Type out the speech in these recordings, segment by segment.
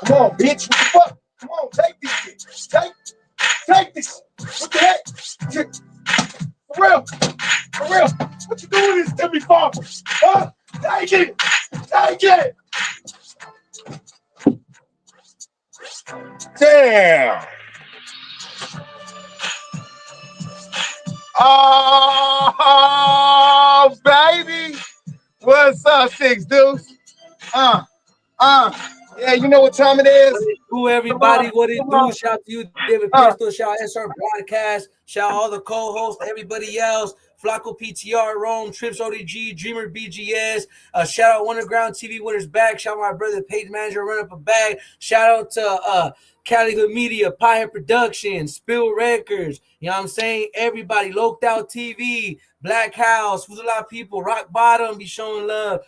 Come on, bitch. What the fuck? Come on, take this shit. Take this. What the heck? For real. For real. What you doing this to me for? Huh? Take it. Take it. Damn. Oh, baby. What's up, Six Deuce? Yeah, you know what time it is? What it do, everybody? What it do? Shout out to you, David Pistol. Shout out SR Broadcast. Shout out all the co-hosts, everybody else. Flacco PTR, Rome, Trips ODG, Dreamer BGS. Shout out Underground TV Winners Back. Shout out my brother, Page Manager, Run Up a Bag. Shout out to Cali Hood Media, Piehead Productions, Spill Records. You know what I'm saying? Everybody, Loked Out TV, Black House, with a lot of people, Rock Bottom, be showing love.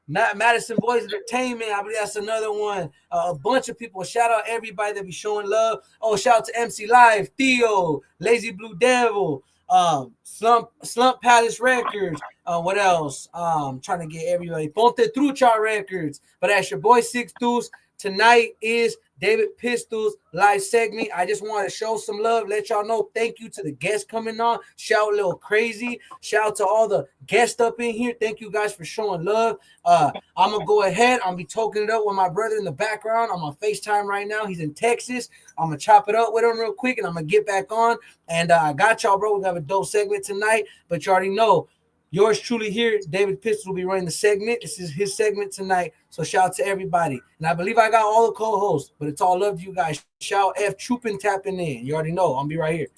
Madison Boys Entertainment, I believe that's another one. A bunch of people. Shout out everybody that be showing love. Oh, shout out to MC Live, Theo, Lazy Blue Devil, Slump Palace Records. What else? Trying to get everybody. Ponte Trucha Records. But that's your boy Six Deuce. Tonight is David Pistol's live segment. I just want to show some love, let y'all know thank you to the guests coming on. Shout out Lil Crazie. Shout out to all the guests up in here. Thank you guys for showing love. I'm going to go ahead. I'm going to be talking it up with my brother in the background. I'm on FaceTime right now. He's in Texas. I'm going to chop it up with him real quick, and I'm going to get back on. And I got y'all, bro. We have a dope segment tonight, but you already know. Yours truly here, David Pistol will be running the segment. This is his segment tonight. So shout out to everybody. And I believe I got all the co-hosts, but it's all love to you guys. Shout F Troopin' tapping in. You already know. I'll be right here.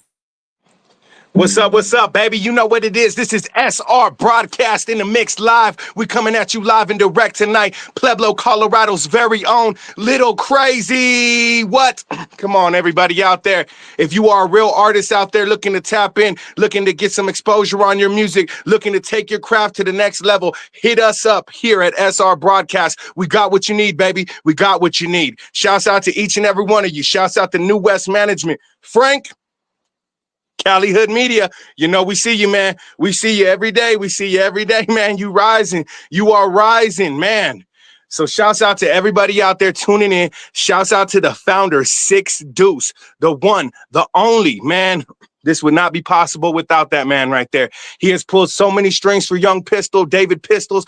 What's up, baby? You know what it is. This is SR Broadcast in the Mix Live. We're coming at you live and direct tonight. Pueblo, Colorado's very own Little Crazie. What? Come on, everybody out there. If you are a real artist out there looking to tap in, looking to get some exposure on your music, looking to take your craft to the next level, hit us up here at SR Broadcast. We got what you need, baby. We got what you need. Shouts out to each and every one of you. Shouts out to New West Management. Frank, Cali Hood Media, you know, we see you, man. We see you every day. We see you every day, man. You rising. You are rising, man. So shouts out to everybody out there tuning in. Shouts out to the founder, Six Deuce, the one, the only, man. This would not be possible without that man right there. He has pulled so many strings for young Pistol, David Pistol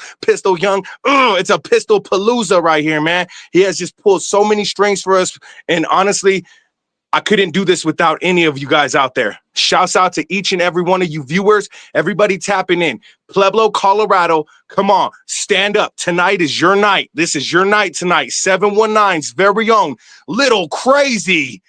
Young. It's a Pistol Palooza right here, man. He has just pulled so many strings for us. And honestly, I couldn't do this without any of you guys out there. Shouts out to each and every one of you viewers. Everybody tapping in. Pueblo, Colorado. Come on. Stand up. Tonight is your night. This is your night tonight. 719's very own Little Crazie.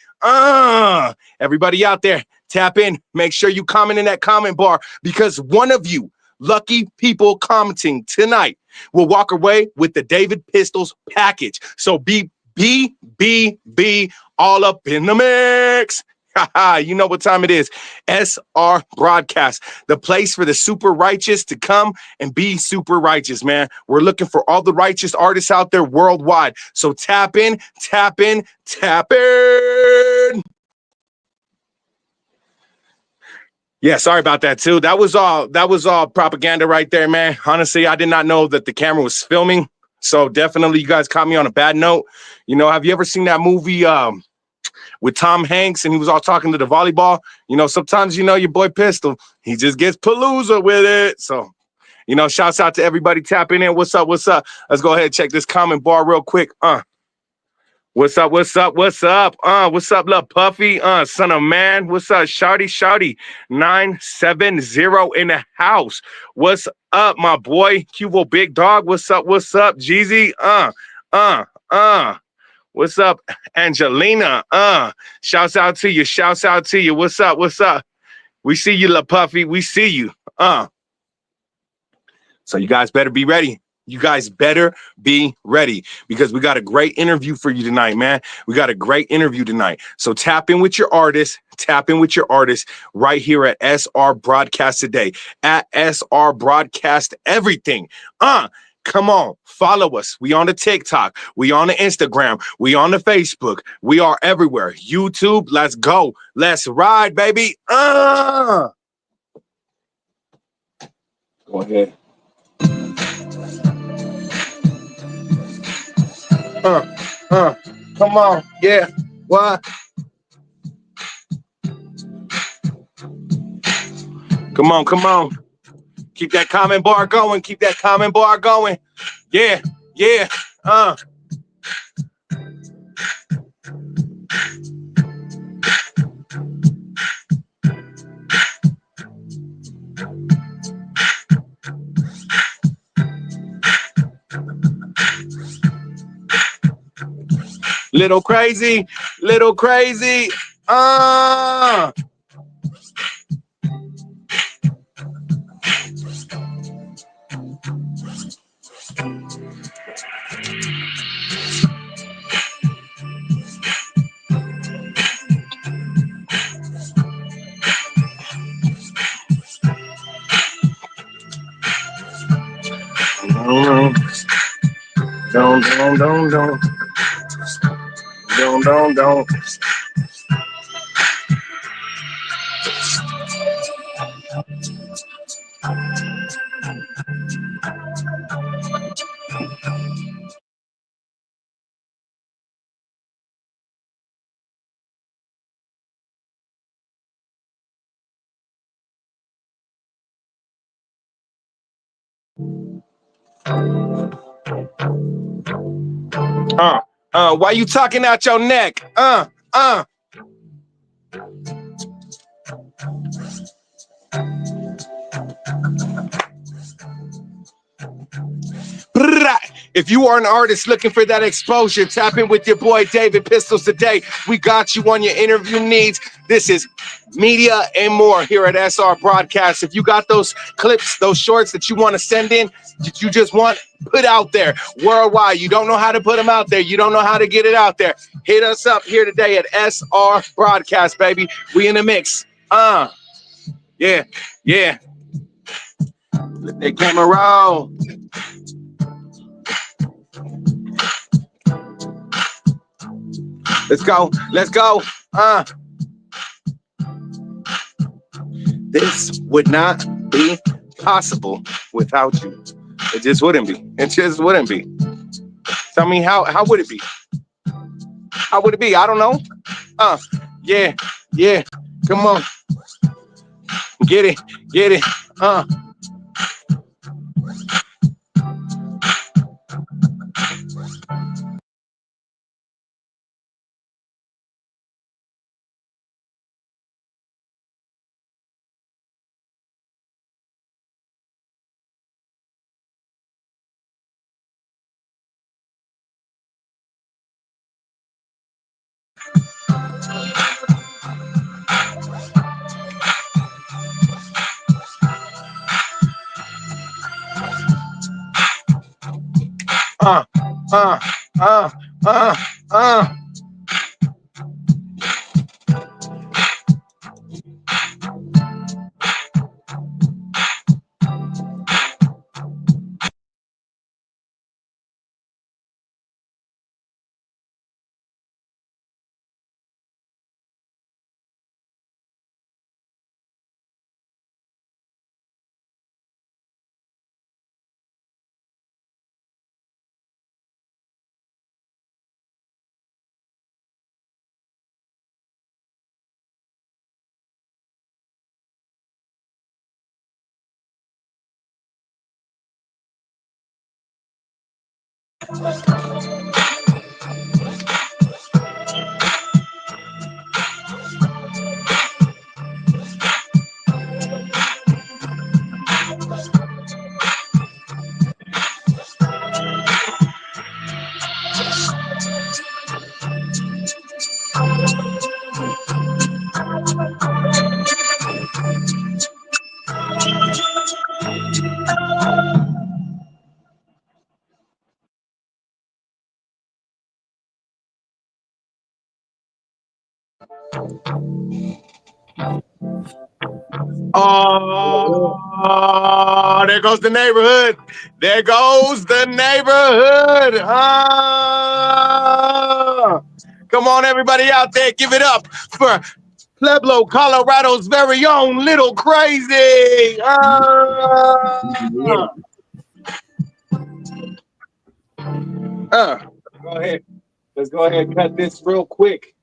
Everybody out there, tap in. Make sure you comment in that comment bar because one of you lucky people commenting tonight will walk away with the David Pistols package. So be all up in the mix. You know what time it is. SR Broadcast, the place for the super righteous to come and be super righteous, man. We're looking for all the righteous artists out there worldwide. So tap in, tap in, tap in. Yeah, sorry about that too. That was all propaganda right there, man. Honestly, I did not know that the camera was filming. So definitely you guys caught me on a bad note. You know, have you ever seen that movie with Tom Hanks and he was all talking to the volleyball? You know, sometimes, you know, your boy Pistol, he just gets palooza with it. So, you know, shouts out to everybody tapping in. What's up? What's up? Let's go ahead and check this comment bar real quick. What's up? What's up? What's up? What's up, little Puffy? Son of man. What's up? Shouty 970 in the house. What's up, my boy? Cubo Big Dog. What's up? What's up? Jeezy. What's up, Angelina? Shouts out to you. Shouts out to you. What's up? What's up? We see you, little Puffy. We see you. So you guys better be ready. You guys better be ready because we got a great interview for you tonight, man. We got a great interview tonight. So tap in with your artists. Tap in with your artists right here at SR Broadcast today. At SR Broadcast everything. Come on, follow us. We on the TikTok. We on the Instagram. We on the Facebook. We are everywhere. YouTube, let's go. Let's ride, baby. Go ahead. Come on, yeah. What? Come on, come on. Keep that comment bar going. Keep that comment bar going. Yeah, yeah. Little crazy, little crazy. Don't. Don't. Why you talking out your neck? If you are an artist looking for that exposure, tap in with your boy David Pistols today. We got you on your interview needs. This is media and more here at SR Broadcast. If you got those clips, those shorts that you want to send in, that you just want put out there worldwide, you don't know how to put them out there, you don't know how to get it out there, hit us up here today at SR Broadcast, baby. We in the mix. Yeah. Let that camera roll. Let's go. This would not be possible without you. It just wouldn't be. Tell me how would it be? How would it be? I don't know. Yeah. Come on. Get it. Oh, there goes the neighborhood. Come on, everybody out there, give it up for Pueblo, Colorado's very own Little Crazie. Go ahead. Let's go ahead and cut this real quick.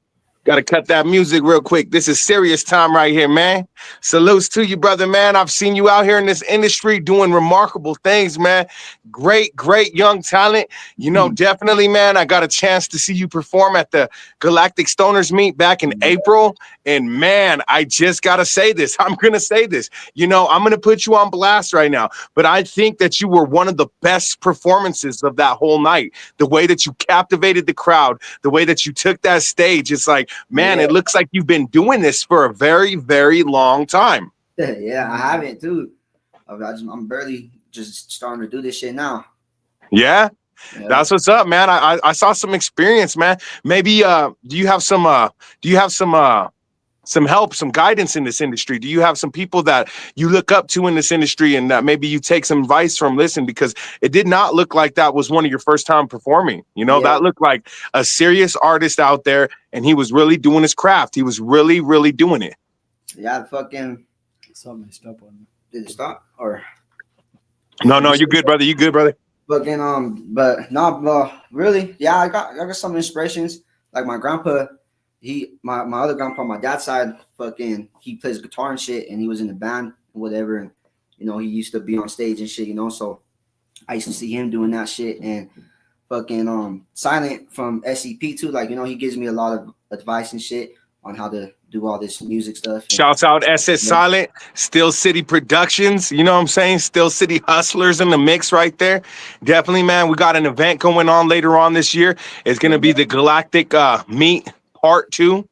Got to cut that music real quick. This is serious time right here, man. Salutes to you, brother, man. I've seen you out here in this industry doing remarkable things, man. Great, great young talent. You know, definitely, man. I got a chance to see you perform at the Galactic Stoners meet back in April. And man, I just got to say this. I'm going to say this. You know, I'm going to put you on blast right now. But I think that you were one of the best performances of that whole night. The way that you captivated the crowd, the way that you took that stage, it's like, man, it looks like you've been doing this for a very, very long time. Yeah, I haven't too. I'm barely just starting to do this shit now. Yeah, that's what's up, man. I saw some experience, man. Maybe do you have some help, some guidance in this industry? Do you have some people that you look up to in this industry and that maybe you take some advice from? Listen, because it did not look like that was one of your first time performing. You know, that looked like a serious artist out there, and he was really doing his craft. He was really, really doing it. Yeah, fucking Something stopped on me. did it stop or No, you're good, brother. You good, brother. fucking but no, really, yeah, I got some inspirations. Like my grandpa, my other grandpa, my dad's side, fucking he plays guitar and shit, and he was in the band and whatever, and you know he used to be on stage and shit, you know. So I used to see him doing that shit, and fucking Silent from SCP too. Like, you know, he gives me a lot of advice and shit on how to do all this music stuff. Shouts out SS Silent, Still City Productions. You know what I'm saying? Still City Hustlers in the mix right there. Definitely, man. We got an event going on later on this year. It's going to be the Galactic Meet Part 2.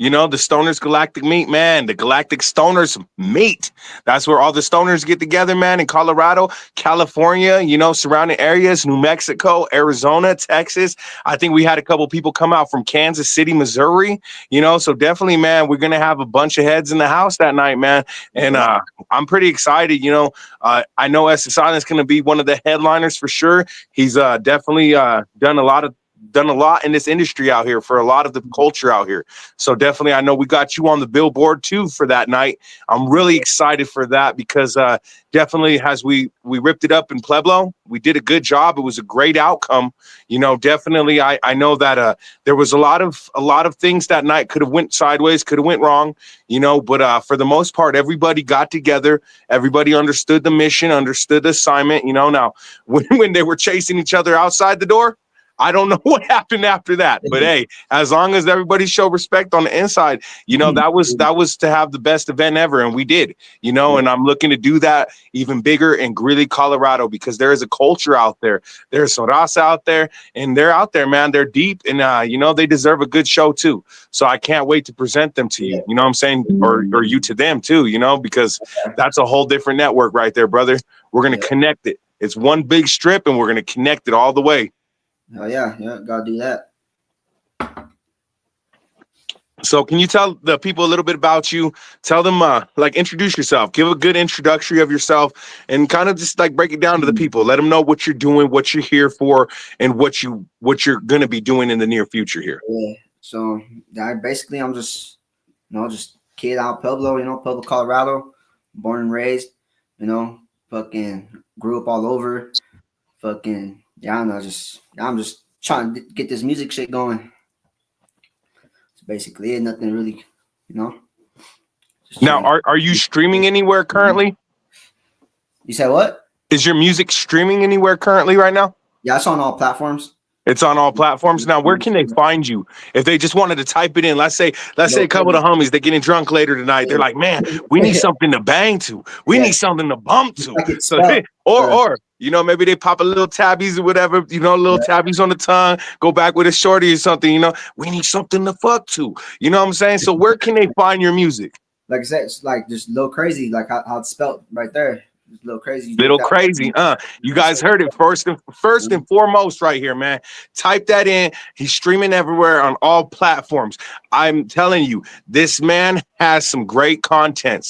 You know, the Stoners Galactic Meet, man. The Galactic Stoners Meet. That's where all the stoners get together, man, in Colorado, California, you know, surrounding areas, New Mexico, Arizona, Texas. I think we had a couple people come out from Kansas City, Missouri, you know, so definitely, man, we're going to have a bunch of heads in the house that night, man. And I'm pretty excited, you know. I know S.S. Silent's going to be one of the headliners for sure. He's definitely done a lot in this industry out here for a lot of the culture out here. So definitely, I know we got you on the billboard too for that night. I'm really excited for that because definitely as we ripped it up in Pueblo, we did a good job. It was a great outcome. You know, definitely I know that there was a lot of things that night could have went sideways, could have went wrong, you know, but for the most part, everybody got together. Everybody understood the mission, understood the assignment, you know. Now, when they were chasing each other outside the door, I don't know what happened after that, but hey, as long as everybody showed respect on the inside, you know, that was to have the best event ever, and we did, you know. And I'm looking to do that even bigger in Greeley, Colorado, because there is a culture out there. There's some raza out there, and they're out there, man. They're deep, and you know, they deserve a good show too. So I can't wait to present them to you. You know what I'm saying, or you to them too. You know, because that's a whole different network right there, brother. We're gonna connect it. It's one big strip, and we're gonna connect it all the way. Oh yeah, gotta do that. So can you tell the people a little bit about you? Tell them, like, introduce yourself. Give a good introductory of yourself and kind of just like break it down to the people. Let them know what you're doing, what you're here for, and what you're going to be doing in the near future here. Yeah. So I'm just, you know, just kid out Pueblo, you know, Pueblo, Colorado, born and raised, you know, fucking grew up all over, fucking, yeah, I'm just trying to get this music shit going. That's basically it. Nothing really, you know. Now, are you streaming anywhere currently? You said what? Is your music streaming anywhere currently right now? Yeah, it's on all platforms. It's on all platforms. Now, where can they find you? If they just wanted to type it in, let's say a couple of homies, they're getting drunk later tonight. They're like, man, we need something to bang to. We need something to bump to. So or you know, maybe they pop a little tabbies or whatever, you know, little tabbies on the tongue, go back with a shorty or something, you know, we need something to fuck to. You know what I'm saying? So where can they find your music? Like I said, it's like just Lil Crazie, like how it's spelled right there. Little Crazie. Little Crazie. You guys heard it first and foremost right here, man. Type that in. He's streaming everywhere on all platforms. I'm telling you, this man has some great content,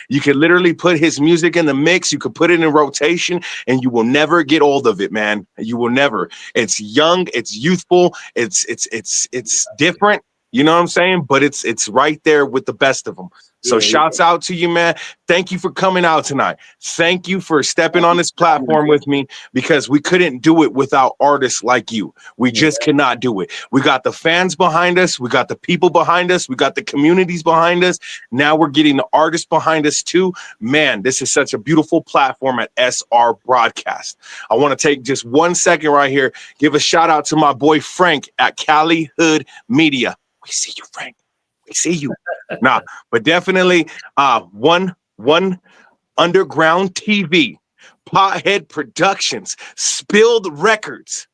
You can literally put his music in the mix. You could put it in rotation and you will never get old of it, man. You will never. It's young. It's youthful. It's different. You know what I'm saying? But it's right there with the best of them. So Yeah, shouts out to you, man. Thank you for coming out tonight. Thank you for stepping on this platform with me, because we couldn't do it without artists like you. We yeah. just cannot do it. We got the fans behind us. We got the people behind us. We got the communities behind us. Now we're getting the artists behind us too. Man, this is such a beautiful platform at SR Broadcast. I want to take just 1 second right here. Give a shout out to my boy Frank at Cali Hood Media. We see you, Frank. We see you. Nah, but definitely one underground TV, Pothead Productions, Spilled Records.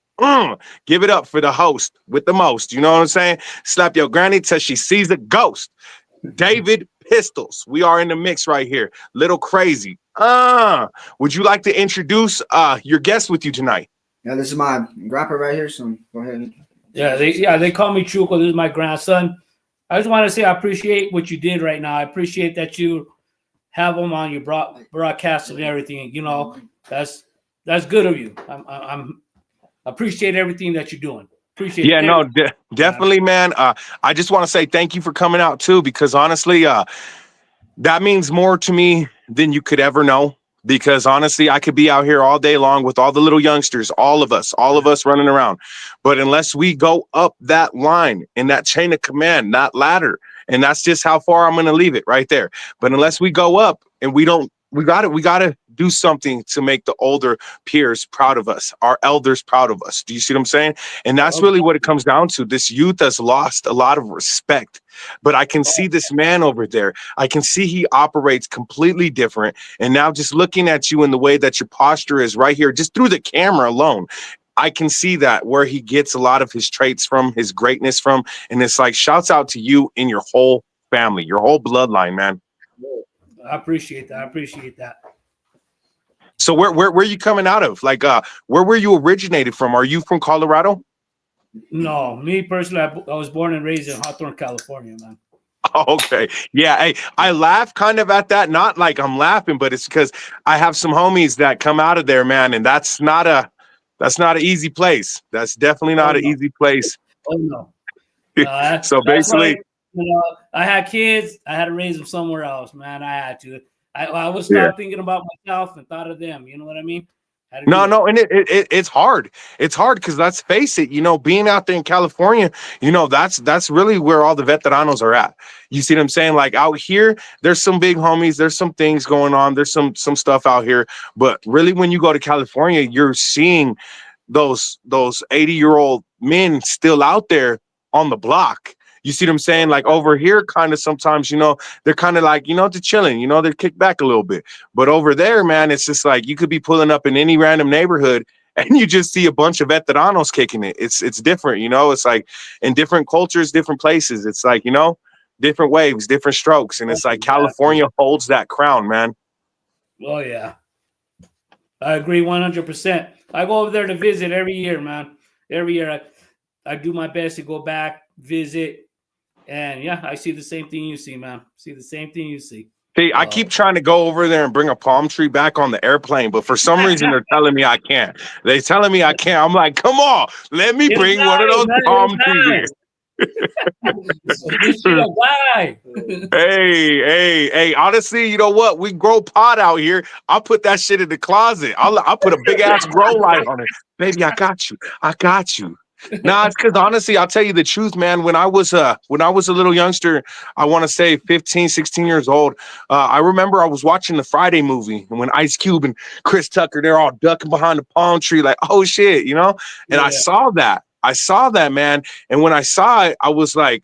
Give it up for the host with the most. You know what I'm saying? Slap your granny till she sees a ghost. David Pistols. We are in the mix right here. Little Crazie. Would you like to introduce your guest with you tonight? Yeah, this is my grandpa right here. So go ahead. And They call me Chuco. This is my grandson. I just want to say I appreciate what you did right now. I appreciate that you have them on your broadcast and everything. You know, that's good of you. I'm appreciate everything that you're doing. Appreciate Yeah, no, everything. definitely, man. I just want to say thank you for coming out too, because honestly, that means more to me than you could ever know. Because honestly, I could be out here all day long with all the little youngsters, all of us running around. But unless we go up that line in that chain of command, that ladder, and that's just how far I'm going to leave it right there. But unless we go up and we got to do something to make the older peers proud of us, our elders proud of us. Do you see what I'm saying? And that's really what it comes down to. This youth has lost a lot of respect, but I can see this man over there. I can see he operates completely different. And now just looking at you in the way that your posture is right here, just through the camera alone, I can see that where he gets a lot of his traits from, his greatness from. And it's like, shouts out to you and your whole family, your whole bloodline, man. I appreciate that. So where are you coming out of? Like, where were you originated from? Are you from Colorado? No, me personally, I was born and raised in Hawthorne, California, man. Okay. Yeah. Hey, I laugh kind of at that. Not like I'm laughing, but it's because I have some homies that come out of there, man. And that's not an easy place. That's definitely not an easy place. Oh no. So That's why, basically, I had kids. I had to raise them somewhere else, man. I had to. I would stop thinking about myself and thought of them. You know what I mean? no, and it's hard. It's hard because let's face it, being out there in California, that's really where all the veteranos are at. You see what I'm saying? Like out here, there's some big homies, there's some things going on, there's some stuff out here. But really, when you go to California, you're seeing those 80-year-old men still out there on the block. You see what I'm saying? Like over here, kind of sometimes, they're kind of like, they're chilling, they're kicked back a little bit. But over there, man, it's just like you could be pulling up in any random neighborhood and you just see a bunch of veteranos kicking it. It's different, it's like in different cultures, different places. It's like, different waves, different strokes. And it's like California holds that crown, man. Oh, yeah. I agree 100%. I go over there to visit every year, man. Every year I do my best to go back, visit. And yeah, I see the same thing you see, man. See the same thing you see. See, I keep trying to go over there and bring a palm tree back on the airplane, but for some reason they're telling me I can't. They're telling me I can't. I'm like, come on, let me bring one of those palm trees here. Hey, honestly, you know what? We grow pot out here. I'll put that shit in the closet. I'll put a big ass grow light on it. Baby, I got you. Nah, it's because honestly, I'll tell you the truth, man. When I was a little youngster, I want to say 15, 16 years old, I remember I was watching the Friday movie, and when Ice Cube and Chris Tucker, they're all ducking behind the palm tree, like, oh shit, And I saw that, man. And when I saw it, I was like,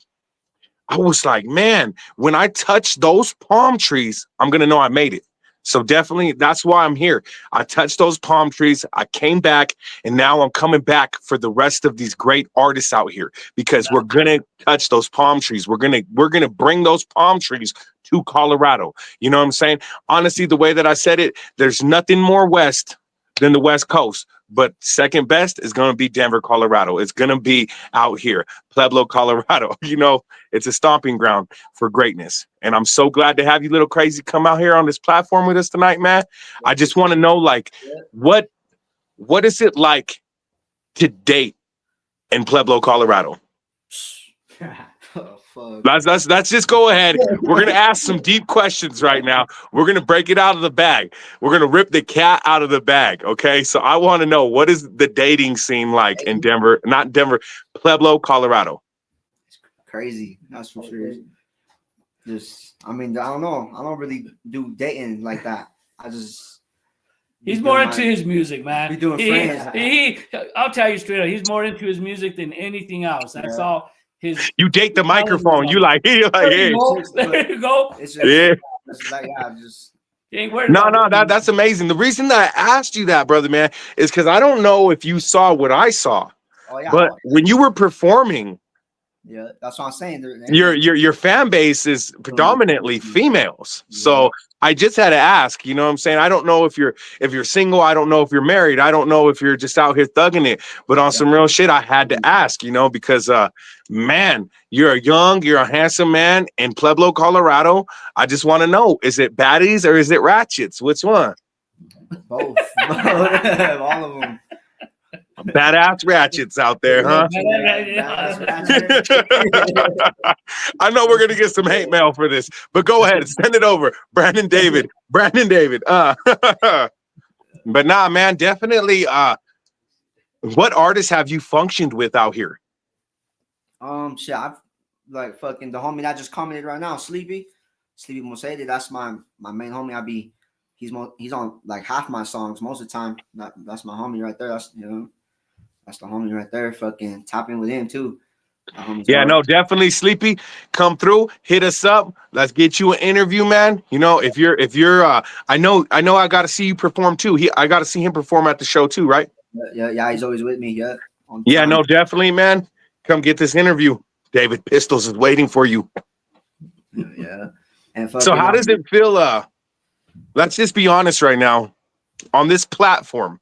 man, when I touch those palm trees, I'm gonna know I made it. So definitely, that's why I'm here. I touched those palm trees. I came back, and now I'm coming back for the rest of these great artists out here because we're gonna touch those palm trees. We're gonna bring those palm trees to Colorado. You know what I'm saying? Honestly, the way that I said it, there's nothing more west than the West Coast. But second best is going to be Denver, Colorado. It's going to be out here, Pueblo, Colorado. It's a stomping ground for greatness. And I'm so glad to have you, Little Crazie, come out here on this platform with us tonight, man. I just want to know, like, what is it like to date in Pueblo, Colorado? fuck. Let's just go ahead. We're gonna ask some deep questions right now. We're gonna break it out of the bag. We're gonna rip the cat out of the bag. Okay. So I want to know, what is the dating scene like in Denver? Not Denver, Pueblo, Colorado. It's crazy. That's for sure. Just, I mean, I don't know. I don't really do dating like that. I just. He's more into his music, man. Be doing friends. I'll tell you straight up, he's more into his music than anything else. That's all. You date the microphone. You like, hey. There you go. It's just, Yeah. It's like, yeah, just. No, that's amazing. The reason that I asked you that, brother, man, is because I don't know if you saw what I saw. Oh, yeah. But when you were performing, yeah, that's what I'm saying. Your fan base is predominantly females. So I just had to ask, you know what I'm saying? I don't know if you're single, I don't know if you're married, I don't know if you're just out here thugging it, but on some real shit, I had to ask, you know, because man, you're a handsome man in Pueblo, Colorado. I just want to know, is it baddies or is it ratchets? Which one? Both. All of them. Badass ratchets out there, huh? I know we're gonna get some hate mail for this, but go ahead, send it over, Brandon David. But nah, man, definitely. What artists have you functioned with out here? Shit, I've like fucking the homie that just commented right now, Sleepy Mosede. That's my main homie. He's on like half my songs most of the time. That's my homie right there. That's that's the homie right there. Fucking tapping with him too. Yeah, no, definitely Sleepy. Come through, hit us up. Let's get you an interview, man. You know, if you're I know I gotta see you perform too. I gotta see him perform at the show too, right? Yeah, he's always with me. Yeah. Yeah, no, definitely, man. Come get this interview. David Pistols is waiting for you. Yeah. And so how does it feel? Let's just be honest right now. On this platform,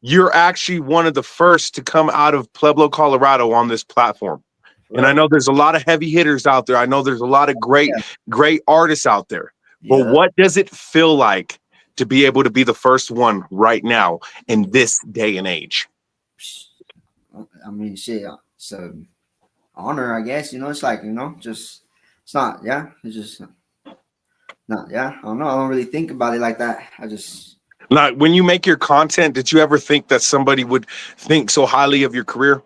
you're actually one of the first to come out of Pueblo, Colorado on this platform. Right. And I know there's a lot of heavy hitters out there. I know there's a lot of great artists out there. But what does it feel like to be able to be the first one right now in this day and age? I mean, shit, it's an honor, I guess. You know, it's like, just, it's not, it's just not, I don't know. I don't really think about it like that. I just. Like, when you make your content, did you ever think that somebody would think so highly of your career?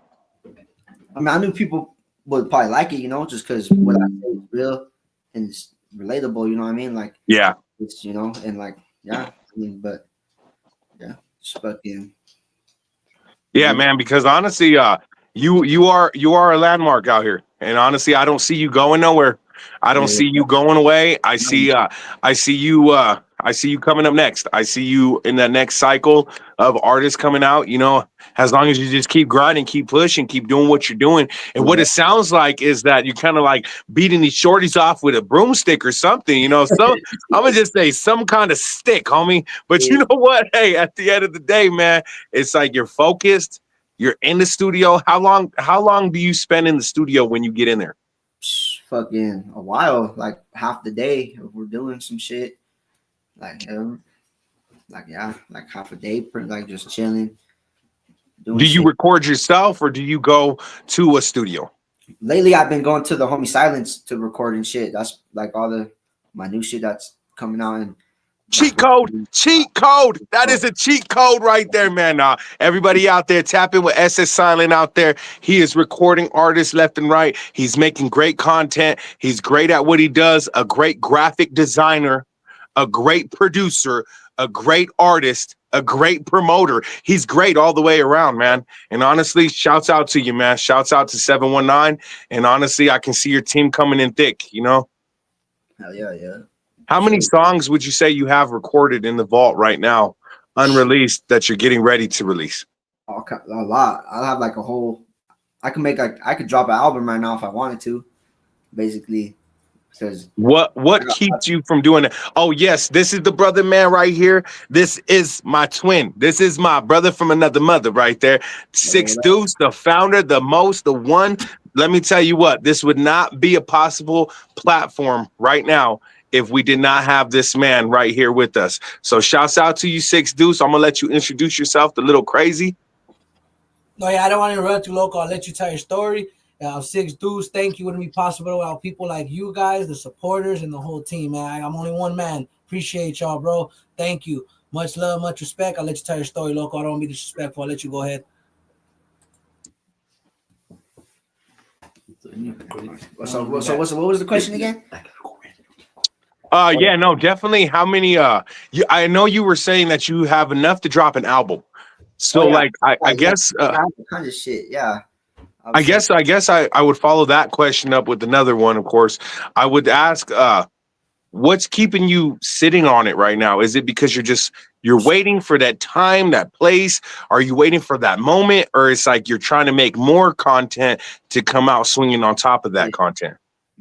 I mean, I knew people would probably like it, just because what I say is real and it's relatable, you know what I mean? Like, it's, and like, I mean, but just fucking. Yeah, man, because honestly, you are a landmark out here. And honestly, I don't see you going nowhere. I don't see you going away. I see you coming up next. I see you in the next cycle of artists coming out, as long as you just keep grinding, keep pushing, keep doing what you're doing. And what it sounds like is that you're kind of like beating these shorties off with a broomstick or something, So I'm going to just say some kind of stick, homie. But you know what? Hey, at the end of the day, man, it's like you're focused. You're in the studio. How long do you spend in the studio when you get in there? Fucking a while, like half the day if we're doing some shit. Like half a day, like just chilling. Do you record yourself or do you go to a studio? Lately, I've been going to the homie Silence to record and shit. That's like all my new shit that's coming out. And cheat code. That is a cheat code right there, man. Everybody out there, tap in with SS Silent out there. He is recording artists left and right. He's making great content. He's great at what he does. A great graphic designer, a great producer, a great artist, a great promoter. He's great all the way around, man. And honestly, shouts out to you, man. Shouts out to 719. And honestly, I can see your team coming in thick, Hell yeah. How many songs would you say you have recorded in the vault right now, unreleased, that you're getting ready to release? A lot. I'll have like a whole. I could drop an album right now if I wanted to, basically. Because what keeps you from doing it? Oh yes, this is the brother man right here. This is my twin. This is my brother from another mother right there. Six Deuce, the founder, the one. Let me tell you what, this would not be a possible platform right now if we did not have this man right here with us. So shouts out to you, Six Deuce. I'm gonna let you introduce yourself, the little Crazie. No, I don't want to run too local. I'll let you tell your story. Six dudes, thank you. Wouldn't be possible without people like you guys, the supporters, and the whole team, man. I'm only one man. Appreciate y'all, bro. Thank you. Much love, much respect. I'll let you tell your story, Loco. I don't want to be disrespectful. I'll let you go ahead. So what was the question again? Yeah, no, definitely. How many? I know you were saying that you have enough to drop an album. So, yeah. I guess, kind of shit. Yeah. I guess I would follow that question up with another one. Of course, I would ask, what's keeping you sitting on it right now? Is it because you're waiting for that time, that place? Are you waiting for that moment, or it's like you're trying to make more content to come out swinging on top of that content?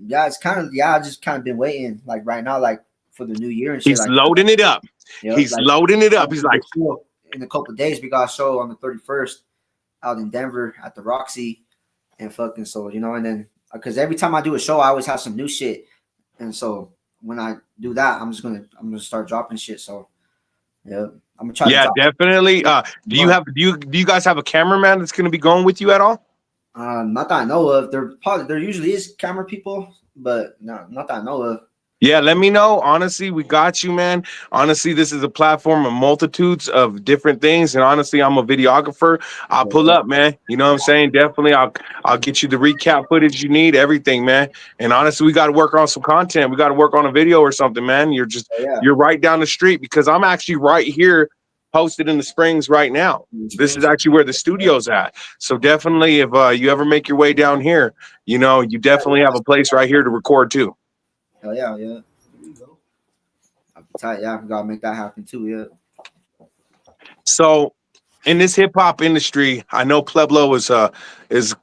Yeah, it's kind of I just kind of been waiting like right now, like for the new year and shit. He's Like loading it up. He's like, loading it up. He's like, in a couple of days we got a show on the 31st out in Denver at the Roxy, and fucking so and then because every time I do a show, I always have some new shit, and so when I do that, I'm gonna start dropping shit. So yeah, I'm gonna try. Yeah, definitely. Do you guys have a cameraman that's gonna be going with you at all? Not that I know of. There usually is camera people, but no, not that I know of. Yeah, let me know. Honestly, we got you, man. Honestly, this is a platform of multitudes of different things, and honestly, I'm a videographer. I'll pull up, man. You know what I'm saying? Definitely, I'll get you the recap footage you need, everything, man. And honestly, we got to work on some content. We got to work on a video or something, man. You're right down the street because I'm actually right here, posted in the Springs right now. This is actually where the studio's at. So definitely, if you ever make your way down here, you definitely have a place right here to record too. Hell yeah. There you go. I'm tight. Yeah, I gotta make that happen too. Yeah. So, in this hip hop industry, I know Pueblo is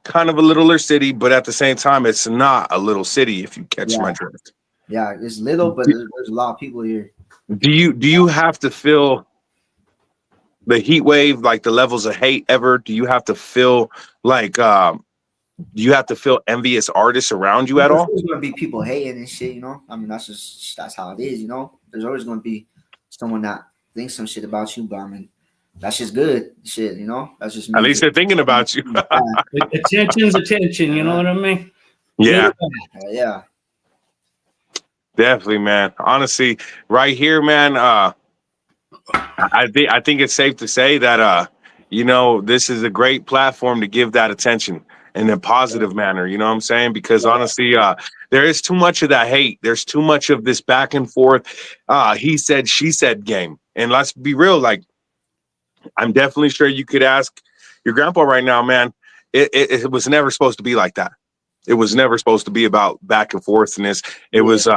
kind of a littler city, but at the same time, it's not a little city. If you catch my drift. Yeah, it's little, but there's a lot of people here. Do you have to feel the heat wave, like the levels of hate ever? Do you have to feel like do you have to feel envious artists around you at all? There's gonna be people hating and shit, I mean, that's how it is, There's always gonna be someone that thinks some shit about you, but I mean, that's just good shit, That's just at least they're thinking about you. Attention's attention, you know what I mean? Yeah. Yeah. Definitely, man. Honestly, right here, man. I think it's safe to say that this is a great platform to give that attention in a positive manner, you know what I'm saying? Because honestly, there is too much of that hate. There's too much of this back and forth, he said, she said game. And let's be real, like, I'm definitely sure you could ask your grandpa right now, man. It was never supposed to be like that. It was never supposed to be about back and forthness. It was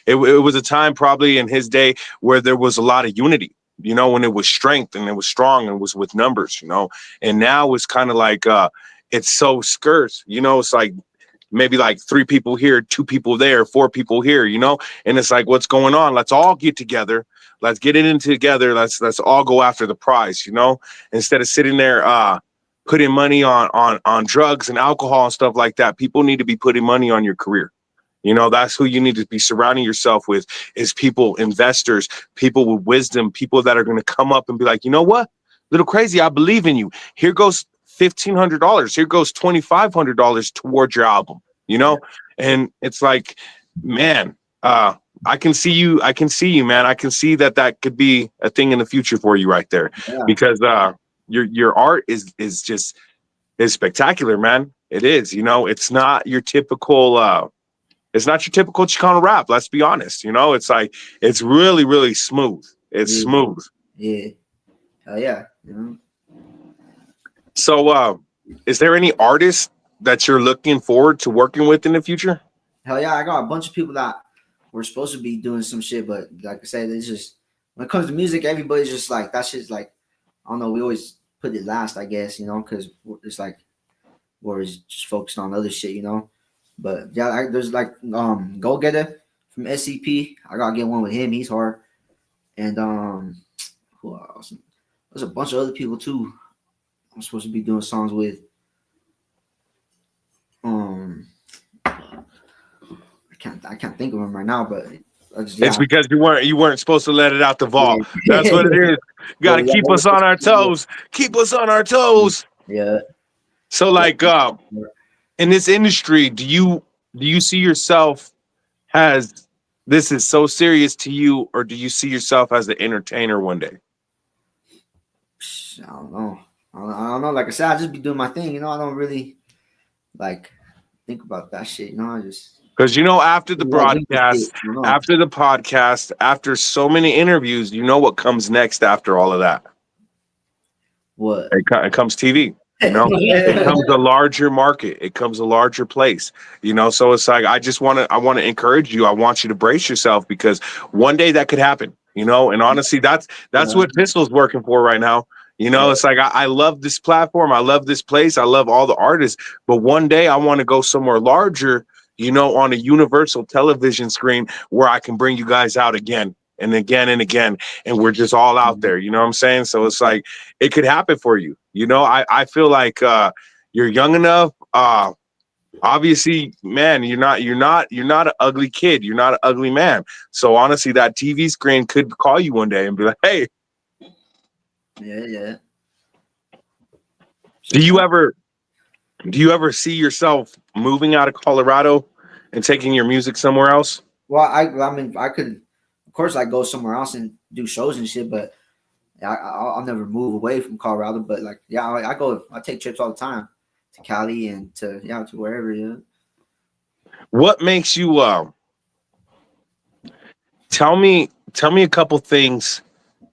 it was a time probably in his day where there was a lot of unity, when it was strength and it was strong and it was with numbers, and now it's kind of like it's so scarce, it's like maybe like 3 people here, 2 people there, 4 people here, and it's like, what's going on? Let's all get together. Let's get it in together. Let's all go after the prize, instead of sitting there putting money on drugs and alcohol and stuff like that. People need to be putting money on your career. That's who you need to be surrounding yourself with, is people, investors, people with wisdom, people that are going to come up and be like, you know what, Little Crazie, I believe in you. Here goes $1,500. Here goes $2,500 towards your album, and it's like, man, I can see you, man. I can see that could be a thing in the future for you right there, because your art is spectacular, man. It is, it's not your typical Chicano rap. Let's be honest. It's like, it's really, really smooth. It's smooth. Yeah. Yeah. So, is there any artists that you're looking forward to working with in the future? Hell yeah. I got a bunch of people that were supposed to be doing some shit, but like I said, it's just, when it comes to music, everybody's just like, that shit's like, I don't know, we always put it last, I guess, because it's like, we're just focused on other shit, But yeah, there's like Go Getter from SCP. I gotta get one with him. He's hard. And who else? There's a bunch of other people too. I'm supposed to be doing songs with. I can't think of them right now, but it's because you weren't supposed to let it out the vault. Yeah. That's what it is. You got to keep us on our toes. Keep us on our toes. Yeah. So like in this industry, do you see yourself as this is so serious to you, or do you see yourself as an entertainer one day? I don't know. I don't know. Like I said, I just be doing my thing. You know, I don't really like think about that shit. You know, I just Because after the like doing this shit. broadcast, You know, after the podcast, after so many interviews, you know what comes next after all of that? what? It comes TV. It comes a larger market. It comes a larger place. So it's like I want to encourage you. I want you to brace yourself because one day that could happen. And honestly, that's Yeah. what Pistol's working for right now. It's like I love this platform. I love this place. I love all the artists. But one day I want to go somewhere larger. On a universal television screen where I can bring you guys out again and again and again, and we're just all out there. You know what I'm saying? So it's like it could happen for you. I feel like you're young enough. Obviously, man, you're not an ugly kid. You're not an ugly man. So honestly, that TV screen could call you one day and be like, "Hey, Yeah. do you ever see yourself moving out of Colorado and taking your music somewhere else?" Well, I mean, I could, of course, I go somewhere else and do shows and shit, but I'll never move away from Colorado. But like, yeah, I take trips all the time to Cali and to wherever. Yeah. What makes you tell me a couple things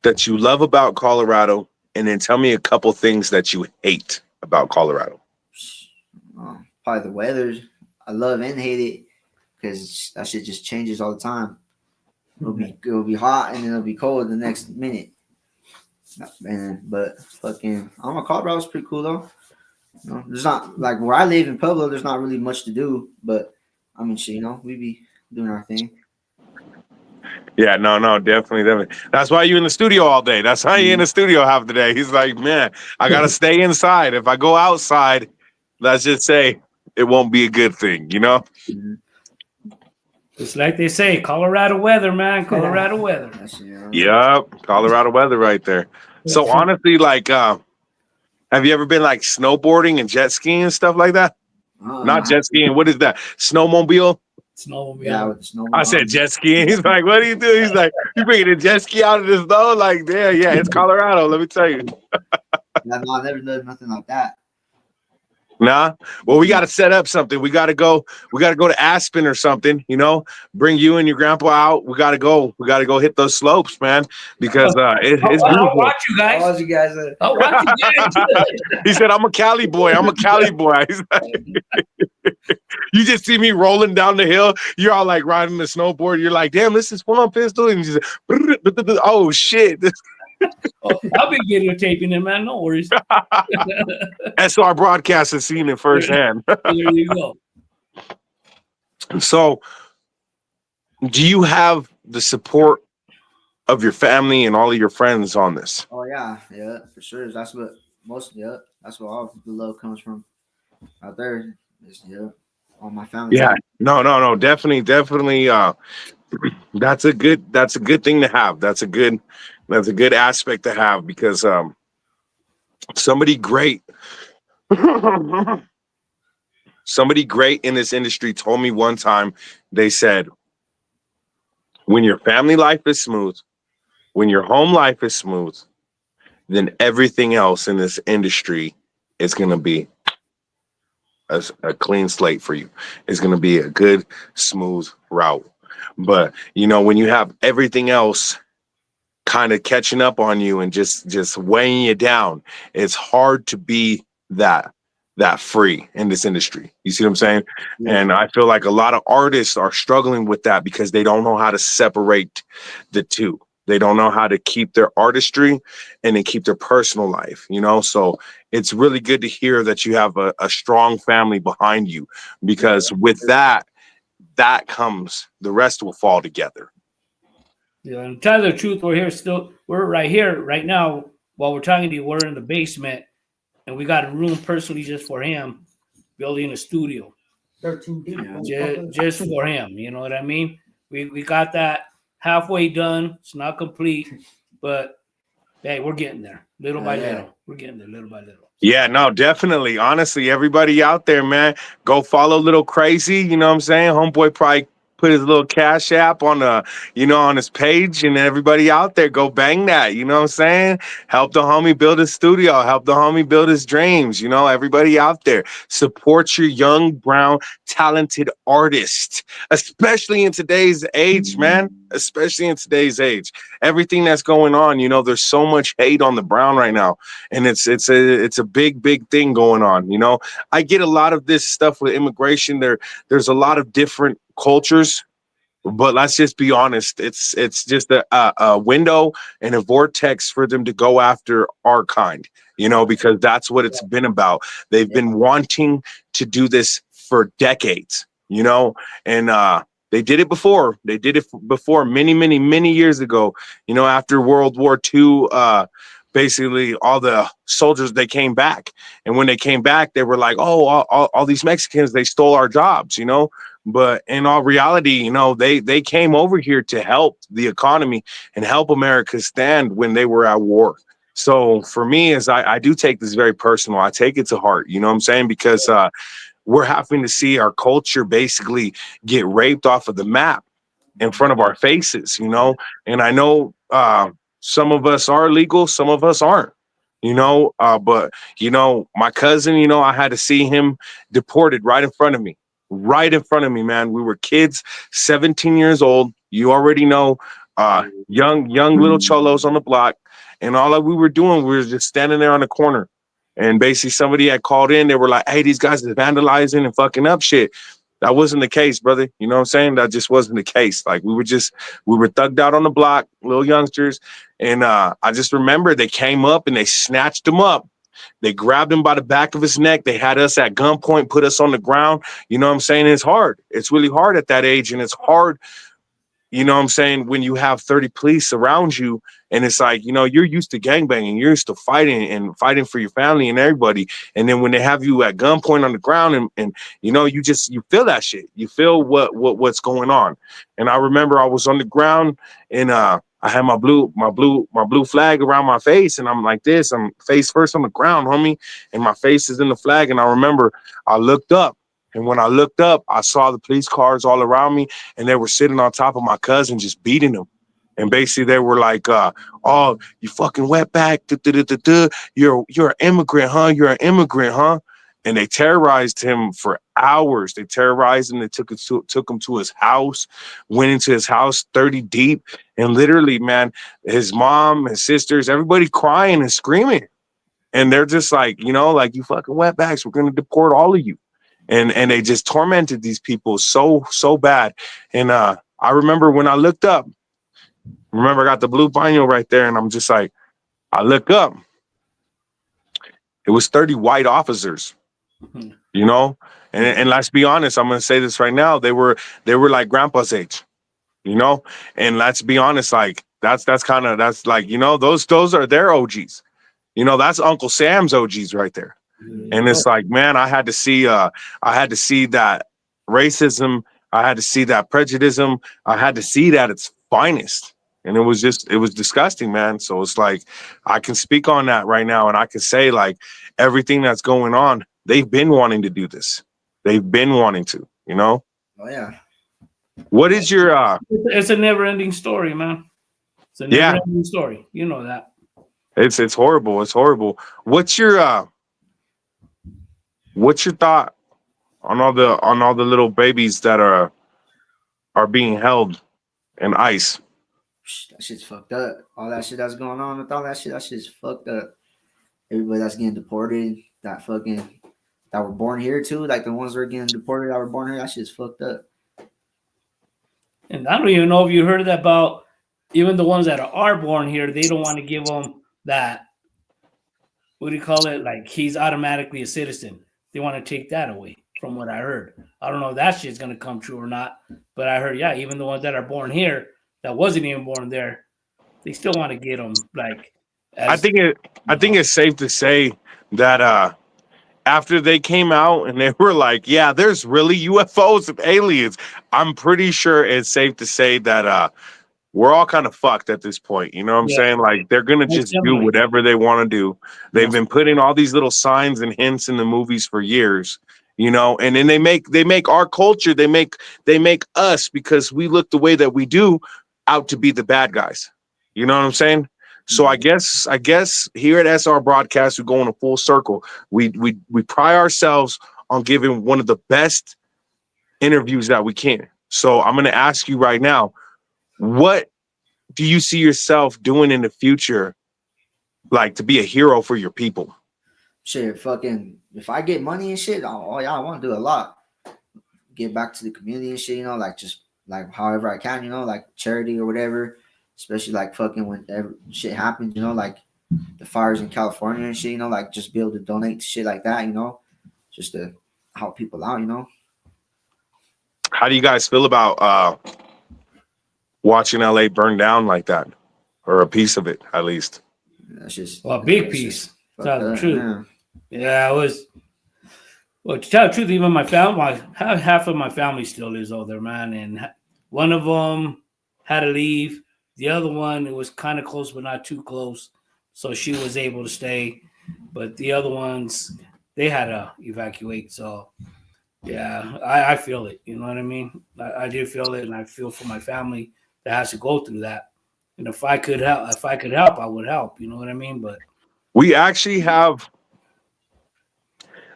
that you love about Colorado, and then tell me a couple things that you hate about Colorado. Probably the weather. I love and hate it because that shit just changes all the time. It'll be hot and then it'll be cold the next minute. But fucking, Colorado's pretty cool though. There's not like where I live in Pueblo. There's not really much to do, but I mean, shit, we be doing our thing. Yeah, no, definitely. That's why you in the studio all day. That's why you in the studio half the day. He's like, man, I gotta stay inside. If I go outside, let's just say it won't be a good thing, Mm-hmm. It's like they say, Colorado weather, man. Colorado weather. Yep, Colorado weather right there. So honestly, like, have you ever been like snowboarding and jet skiing and stuff like that? Not jet skiing. What is that? Snowmobile? Snowmobile. Yeah, with the snowmobile. I said jet skiing. He's like, what do you do? He's like, you bringing a jet ski out of the snow? Like, yeah, it's Colorado. Let me tell you. No, I never done nothing like that. Nah. Well, we got to set up something. We got to go to Aspen or something, bring you and your grandpa out. We got to go hit those slopes, man, because it's beautiful. I'll watch you guys. I'll watch you guys. I'll watch you guys. He said, I'm a Cali boy. He's like, you just see me rolling down the hill. You're all like riding the snowboard. You're like, damn, this is fun, Pistol. And you just, oh, shit. I'll be videotaping it, man. No worries. SR Broadcast has seen it firsthand. There you go. So, do you have the support of your family and all of your friends on this? Oh yeah, for sure. That's what that's where all the love comes from. Out there, all my family. Yeah, no, definitely. That's a good thing to have. That's a good aspect to have because somebody great in this industry told me one time, they said, when your family life is smooth, when your home life is smooth, then everything else in this industry is going to be a clean slate for you. It's going to be a good, smooth route. But, when you have everything else kind of catching up on you and just weighing you down, it's hard to be that free in this industry. You see what I'm saying? Yeah. And I feel like a lot of artists are struggling with that because they don't know how to separate the two. They don't know how to keep their artistry and then keep their personal life, So it's really good to hear that you have a strong family behind you, because with that comes, the rest will fall together. Yeah, and to tell you the truth, we're right here, right now, while we're talking to you, we're in the basement, and we got a room personally just for him, building a studio. 13 deep. Just for him, you know what I mean? We got that halfway done. It's not complete, but Hey, we're getting there little by Yeah. little. We're getting there little by little. Yeah, no, definitely. Honestly, everybody out there, man, go follow Little Crazy. You know what I'm saying? Homeboy probably put his little cash app on on his page, and everybody out there go bang that. You know what I'm saying? Help the homie build his studio, help the homie build his dreams. Everybody out there, support your young, brown, talented artist, especially in today's age, man. Especially in today's age. Everything that's going on, there's so much hate on the brown right now, and it's a big thing going on. I get a lot of this stuff with immigration. There's a lot of different cultures, but let's just be honest. It's just a window and a vortex for them to go after our kind. Because that's what it's been about. They've been wanting to do this for decades. And they did it before. They did it before many years ago. After World War II. Basically all the soldiers, they came back, and when they came back they were like, oh, all these Mexicans, they stole our jobs, but in all reality, they came over here to help the economy and help America stand when they were at war. So for me, as I do take this very personal, I take it to heart, you know what I'm saying, because we're having to see our culture basically get raped off of the map in front of our faces, and I know some of us are legal, some of us aren't, but my cousin, I had to see him deported right in front of me, man. We were kids, 17 years old, you already know, young little cholos on the block, and all that we were doing, we were just standing there on the corner, and basically somebody had called in. They were like, hey, these guys are vandalizing and fucking up shit. That wasn't the case, brother. You know what I'm saying? That just wasn't the case. Like we were thugged out on the block, little youngsters. And I just remember they came up and they snatched him up. They grabbed him by the back of his neck. They had us at gunpoint, put us on the ground. You know what I'm saying? It's hard. It's really hard at that age. And it's hard, you know what I'm saying, when you have 30 police around you, and it's like, you're used to gangbanging, you're used to fighting for your family and everybody. And then when they have you at gunpoint on the ground, and you feel that shit. You feel what's going on. And I remember I was on the ground, and I had my blue flag around my face, and I'm like this. I'm face first on the ground, homie, and my face is in the flag. And I remember I looked up. And when I looked up, I saw the police cars all around me, and they were sitting on top of my cousin, just beating him. And basically, they were like, "Oh, you fucking wetback! You're an immigrant, huh? You're an immigrant, huh?" And they terrorized him for hours. They terrorized him. They took him to his house, went into his house 30 deep, and literally, man, his mom, his sisters, everybody crying and screaming, and they're just like, like, you fucking wetbacks, we're gonna deport all of you. And they just tormented these people so bad. And I remember when I looked up, I got the blue baño right there, and I'm just like, I look up, it was 30 white officers, and let's be honest, I'm gonna say this right now, they were like grandpa's age, and let's be honest, like that's like, those are their OGs, that's Uncle Sam's OGs right there. And it's like, man, I had to see that racism. I had to see that prejudice. I had to see that its finest. And it was disgusting, man. So it's like, I can speak on that right now. And I can say, like, everything that's going on, they've been wanting to do this. They've been wanting to, Oh, yeah. What is your, It's a never ending story, man. It's a never ending story. You know that. It's horrible. It's horrible. What's your thought on all the little babies that are being held in ICE? That shit's fucked up. All that shit that's going on with all that shit's fucked up. Everybody that's getting deported, that were born here too, like the ones that are getting deported that were born here, that shit's fucked up. And I don't even know if you heard that about even the ones that are born here, they don't want to give them that, what do you call it? Like, he's automatically a citizen. They want to take that away, from what I heard. I don't know if that shit's going to come true or not, but I heard, yeah, even the ones that are born here that wasn't even born there, they still want to get them. Like, I think it's safe to say that after they came out and they were like, yeah, there's really UFOs and aliens, I'm pretty sure it's safe to say that we're all kind of fucked at this point. You know what I'm Yeah, saying? Like they're gonna most just do definitely. whatever they want to do. They've Yeah. been putting all these little signs and hints in the movies for years, you know, and then they make our culture, they make us, because we look the way that we do, out to be the bad guys. You know what I'm saying? So I guess here at SR Broadcast, we go in a full circle. We pride ourselves on giving one of the best interviews that we can. So I'm gonna ask you right now, what do you see yourself doing in the future, like to be a hero for your people? Shit, fucking, if I get money and shit, oh yeah, I want to do a lot. Give back to the community and shit, you know, like just like however I can, you know, like charity or whatever. Especially like fucking when shit happens, you know, like the fires in California and shit, you know, like just be able to donate to shit like that, you know, just to help people out, you know. How do you guys feel about watching LA burn down like that, or a piece of it at least? That's just Well, a big that's piece. just To tell the truth. yeah. Yeah, I was. Well, to tell the truth, even my family, half of my family still lives over there, man. And one of them had to leave. The other one, it was kind of close, but not too close. So she was able to stay. But the other ones, they had to evacuate. So, yeah, I feel it. You know what I mean? I do feel it, and I feel for my family that has to go through that. And if I could help, I would help. You know what I mean? But We actually have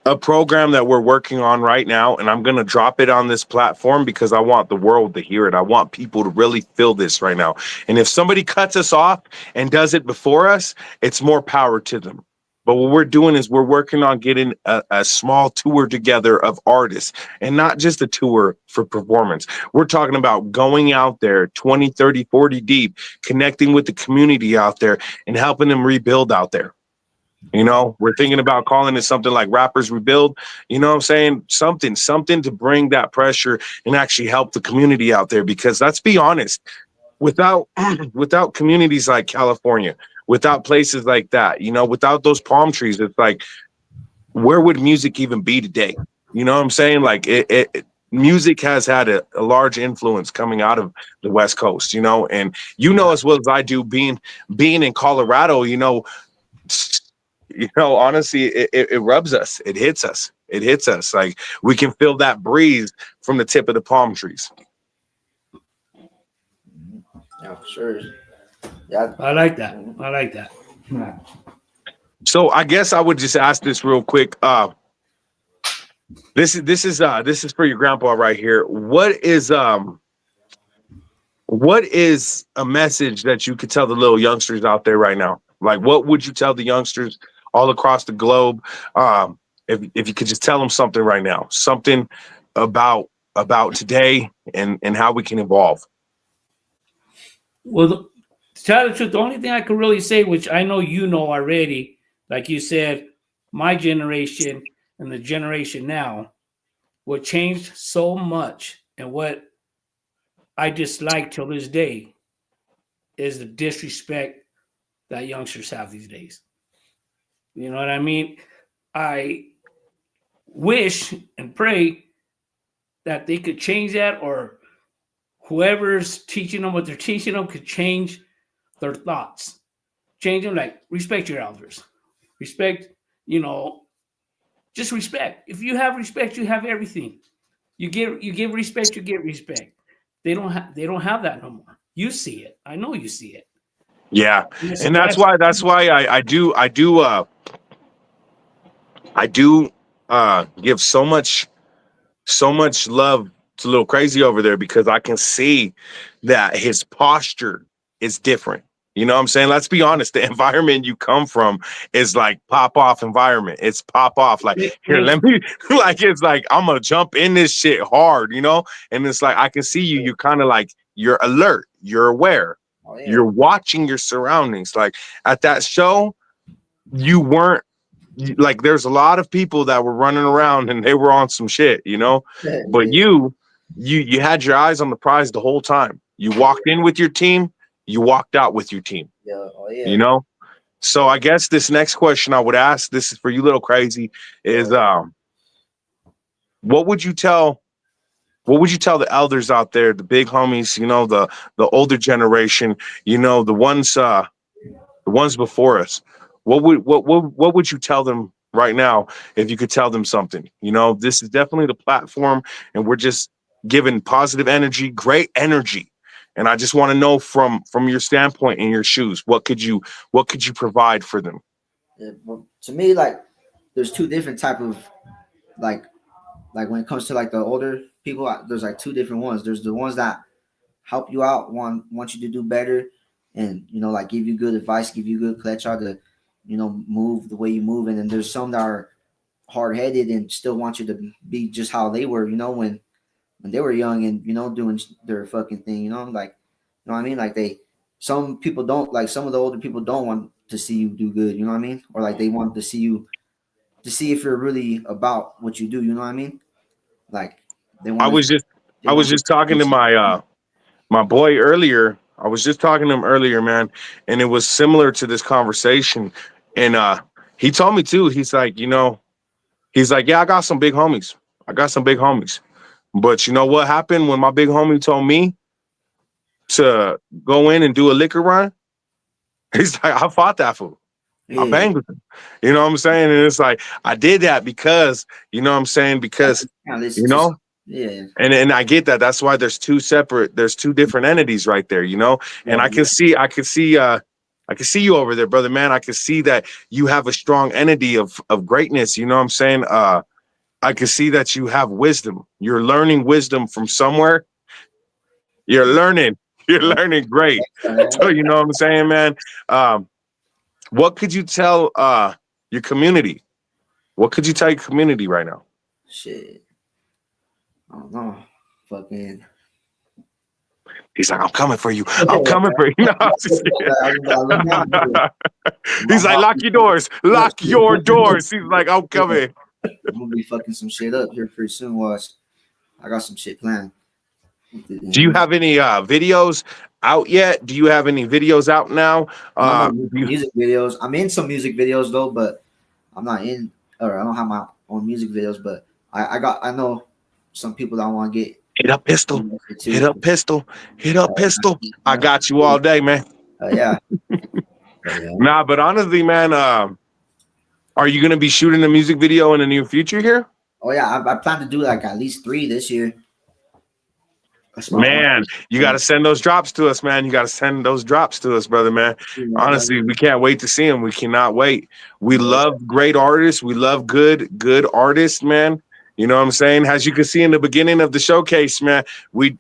a program that we're working on right now, and I'm going to drop it on this platform because I want the world to hear it. I want people to really feel this right now. And if somebody cuts us off and does it before us, it's more power to them. But what we're doing is we're working on getting a small tour together of artists, and not just a tour for performance. We're talking about going out there 20, 30, 40 deep, connecting with the community out there and helping them rebuild out there. You know, we're thinking about calling it something like Rappers Rebuild. You know what I'm saying? Something to bring that pressure and actually help the community out there. Because let's be honest, without without communities like California, without places like that, you know, without those palm trees, it's like, where would music even be today? You know what I'm saying? Like music has had a large influence coming out of the West Coast, you know, and you know as well as I do, being in Colorado, honestly, it rubs us. It hits us. It hits us. Like we can feel that breeze from the tip of the palm trees. Yeah, for sure. Yeah. I like that. I like that. So I guess I would just ask this real quick. This is for your grandpa right here. What is a message that you could tell the little youngsters out there right now? Like, what would you tell the youngsters all across the globe? If you could just tell them something right now, something about today and how we can evolve. Well, to tell the truth, the only thing I can really say, which I know you know already, like you said, my generation and the generation now, what changed so much and what I dislike till this day is the disrespect that youngsters have these days. You know what I mean? I wish and pray that they could change that, or whoever's teaching them what they're teaching them could change their thoughts. Change them, like respect your elders. Respect, just respect. If you have respect, you have everything. You give respect, you get respect. They don't have that no more. You see it. I know you see it. Yeah, That's, and that's that's why I do give so much love to little Crazy over there, because I can see that his posture is different. You know what I'm saying? Let's be honest. The environment you come from is like pop off environment. It's pop off. Like, here, let me, like, it's like, I'm going to jump in this shit hard, you know? And it's like, I can see you. You're kind of like, you're alert. You're aware. Oh, yeah. You're watching your surroundings. Like at that show, you weren't, like, there's a lot of people that were running around and they were on some shit, you know? But you had your eyes on the prize the whole time. You walked in with your team, you walked out with your team. Yeah. Oh, yeah. You know? So I guess this next question I would ask, this is for you, little Crazy, is what would you tell What would you tell the elders out there, the big homies, the older generation, the ones before us? What would you tell them right now if you could tell them something? This is definitely the platform, and we're just giving positive energy, great energy. And I just want to know from your standpoint, in your shoes, what could you provide for them? Yeah, well, to me, like, there's two different type of like when it comes to like the older people. There's like two different ones. There's the ones that help you out, want you to do better, and like give you good advice, give you good klecha to move the way you move. And then there's some that are hard headed and still want you to be just how they were, when they were young and doing their fucking thing. Like, what I mean? Like, some people don't, like, some of the older people don't want to see you do good. You know what I mean? Or like they want to see you to see if you're really about what you do. You know what I mean? Like, they I want was just they I was want just talking to my boy earlier. I was just talking to him earlier, man, and it was similar to this conversation. And he told me too. He's like, yeah, I got some big homies. But you know what happened when my big homie told me to go in and do a liquor run? He's like, I fought that fool. I yeah, banged with him. You know what I'm saying? And it's like, I did that because, because, yeah, you listen to know, yeah, and I get that. That's why there's two different entities right there, And I can see you over there, brother, man. I can see that you have a strong entity of greatness. You know what I'm saying? I can see that you have wisdom. You're learning wisdom from somewhere. You're learning. You're yeah. learning great. Yeah. So you know what I'm saying, man? What could you tell your community? What could you tell your community right now? Shit, I don't know, fucking. He's like, I'm coming for you. I'm coming for you. No, I'm just kidding. He's like, lock your doors. Lock your doors. He's like, I'm coming. I'm gonna be fucking some shit up here pretty soon. Watch, I got some shit planned. Do you have any videos out yet? Do you have any videos out now? I'm not in music videos. I'm in some music videos though, but I'm not in, or I don't have my own music videos. But I know some people that want to get Hit up pistol. too. Hit up pistol. Hit up pistol. I got you all day, man. Yeah. Nah, but honestly, man, are you gonna be shooting a music video in the near future here? Oh yeah, I plan to do like at least 3 this year. That's my Man, you got to send those drops to us, man. You got to send those drops to us, brother, man. Honestly, we can't wait to see them. We cannot wait. We love great artists. We love good artists, man. You know what I'm saying? As you can see in the beginning of the showcase, man, we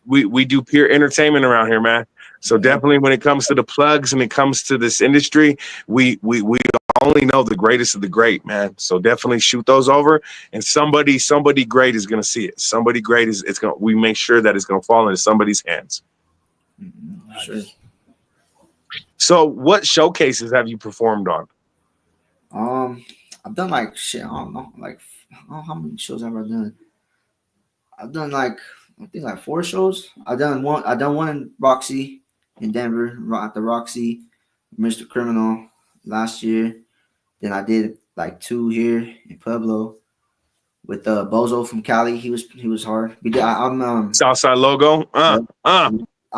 do pure entertainment around here, man. So definitely when it comes to the plugs and it comes to this industry, we only know the greatest of the great, man. So definitely shoot those over, and somebody great is gonna see it. Somebody great it's gonna. We make sure that it's gonna fall into somebody's hands. Sure. So, what showcases have you performed on? I've done like shit. I don't know, like I don't know how many shows have I done. I've done like I think like 4 shows. I done one in Roxy in Denver at the Roxy, Mr. Criminal last year. Then I did like 2 here in Pueblo with Bozo from Cali. He was hard. I'm Southside Logo. I'm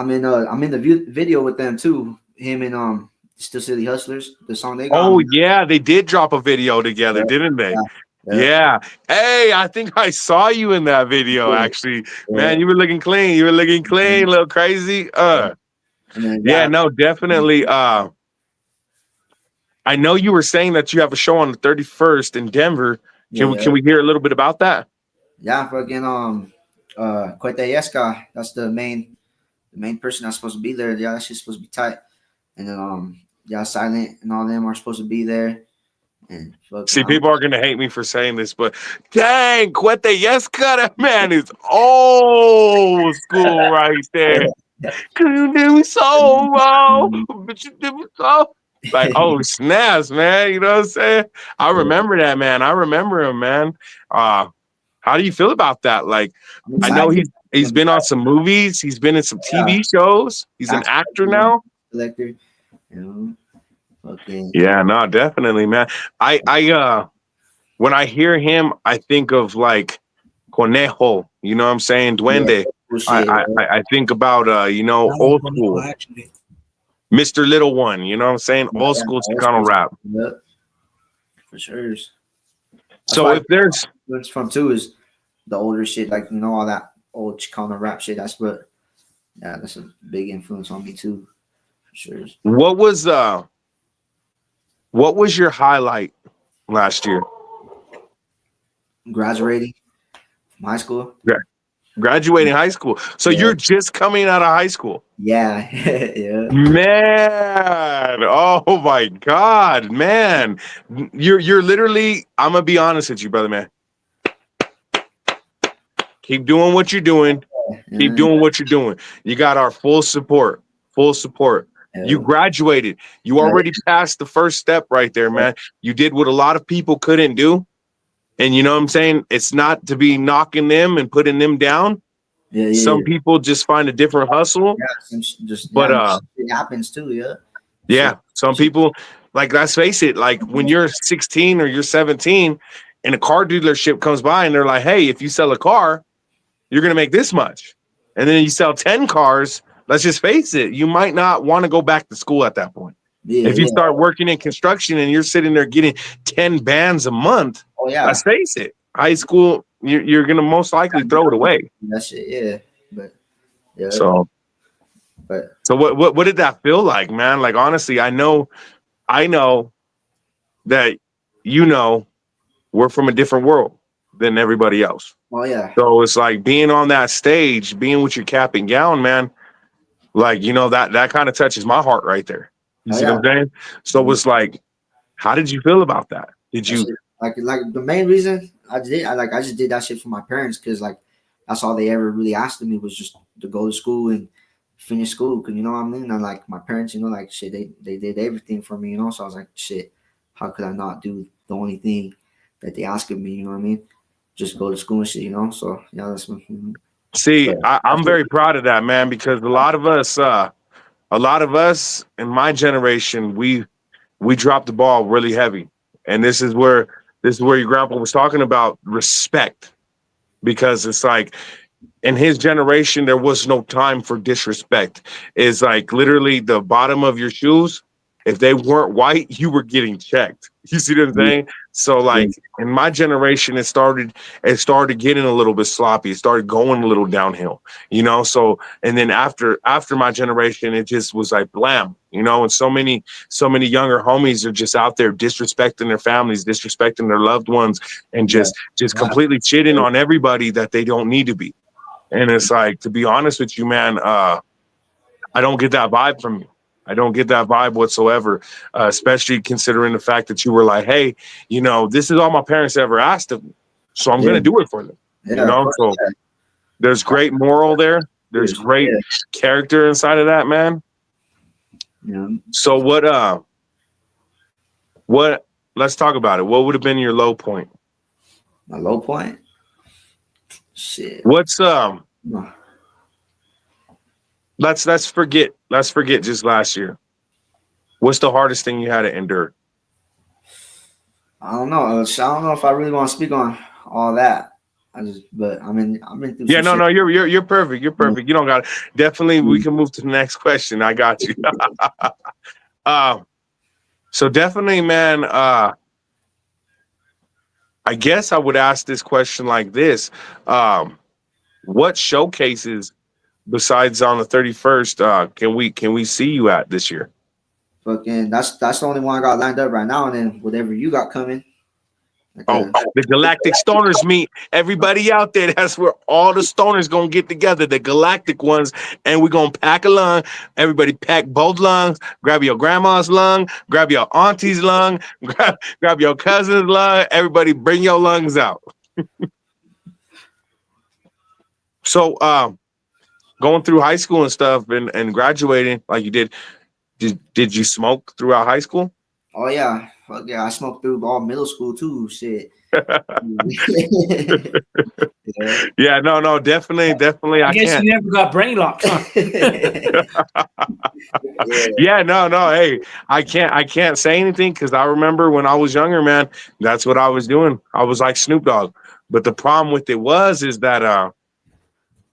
in the video with them too. Him and Still City Hustlers. The song they got. Oh yeah, they did drop a video together, didn't they? Yeah. Hey, I think I saw you in that video. Actually, man, you were looking clean. You were looking clean, a little crazy. No, definitely. I know you were saying that you have a show on the 31st in Denver. Can we hear a little bit about that? Yeah, fucking Cuete Yesca. That's the main person that's supposed to be there. Yeah, that shit's supposed to be tight. And then Silent and all them are supposed to be there. And see, people are gonna hate me for saying this, but dang, Cuete Yesca, that man is old school right there. Could you do me so wrong? But you did me so. Like, oh snaps, man. You know what I'm saying? I remember that, man. I remember him, man. How do you feel about that? Like, I know he's been on some movies, he's been in some TV shows, he's an actor now. Collector, okay. Yeah, no, definitely, man. I when I hear him, I think of like Conejo, You know what I'm saying? Yeah, Duende. shit. I think about old school, Actually. Mr. Little One. You know what I'm saying? Old school Chicano rap. Yep, for sure. That's So why if there's it's from too is the older shit, like all that old Chicano rap shit. That's what, yeah, that's a big influence on me too, for sure. what was your highlight last year? Graduating from high school. Graduating high school. So Yeah, you're just coming out of high school. yeah, yeah. Man, oh my God, man. You're literally, I'm gonna be honest with you, brother, man. Keep doing what you're doing. Keep Yeah, doing what you're doing. You got our full support. Full support. You yeah, graduated. You yeah, already passed the first step right there, man. You did what a lot of people couldn't do. And you know what I'm saying? It's not to be knocking them and putting them down. yeah, Some yeah. people just find a different hustle. Yeah, just But it happens too. Yeah, yeah, shit, some shit. people, like, let's face it, like when you're 16 or you're 17 and a car dealership comes by and they're like, hey, if you sell a car, you're going to make this much. And then you sell 10 cars. Let's just face it. You might not want to go back to school at that point. Yeah, If you yeah. start working in construction and you're sitting there getting 10 bands a month, Oh yeah, let's face it, high school, you're going to most likely throw it away. that shit. Yeah, but yeah, So, but so what did that feel like, man? Like, honestly, I know that, we're from a different world than everybody else. oh yeah, So it's like being on that stage, being with your cap and gown, man. Like, that kind of touches my heart right there. You oh see yeah. what I'm saying? So it's like, how did you feel about that? Did That you? shit, like the main reason I just did that shit for my parents because like that's all they ever really asked of me was just to go to school and finish school. Cause you know what I mean? And like my parents, like shit, they did everything for me, So I was like, shit, how could I not do the only thing that they asked of me? You know what I mean? Just go to school and shit, So yeah, that's my. See, But I'm very proud of that, man, because a lot of us in my generation, we dropped the ball really heavy. And this is where your grandpa was talking about respect, because it's like in his generation, there was no time for disrespect. It's like literally the bottom of your shoes. If they weren't white, you were getting checked. You see what I'm saying? So like in my generation, it started getting a little bit sloppy. It started going a little downhill, So, and then after my generation, it just was like blam, and so many younger homies are just out there disrespecting their families, disrespecting their loved ones, and just completely shitting on everybody that they don't need to be. And it's like, to be honest with you, man, I don't get that vibe from you. I don't get that vibe whatsoever, especially considering the fact that you were like, hey, this is all my parents ever asked of me. So I'm going to do it for them. So there's great moral there. There's great character inside of that, man. Yeah. So let's talk about it. What would have been your low point? My low point? Shit. What's No. Let's forget just last year. What's the hardest thing you had to endure? I don't know. I don't know if I really want to speak on all that. But I've been through. Yeah, some no, shit. you're perfect. You're perfect. You don't got it. Definitely. We can move to the next question. I got you. So definitely, man. I guess I would ask this question like this: what showcases besides on the 31st can we see you at this year? Fucking, that's the only one I got lined up right now. And then whatever you got coming. Oh, the Galactic Stoners meet. Everybody out there, that's where all the stoners gonna get together, the galactic ones, and we're gonna pack a lung. Everybody pack both lungs, grab your grandma's lung, grab your auntie's lung, grab your cousin's lung. Everybody bring your lungs out. So going through high school and stuff and graduating like you did you smoke throughout high school? Oh yeah. Fuck yeah. I smoked through all middle school too. Shit. Yeah, no, definitely. I guess can't. you never got brain locked, huh? Yeah, no. Hey, I can't say anything because I remember when I was younger, man, that's what I was doing. I was like Snoop Dogg. But the problem with it is that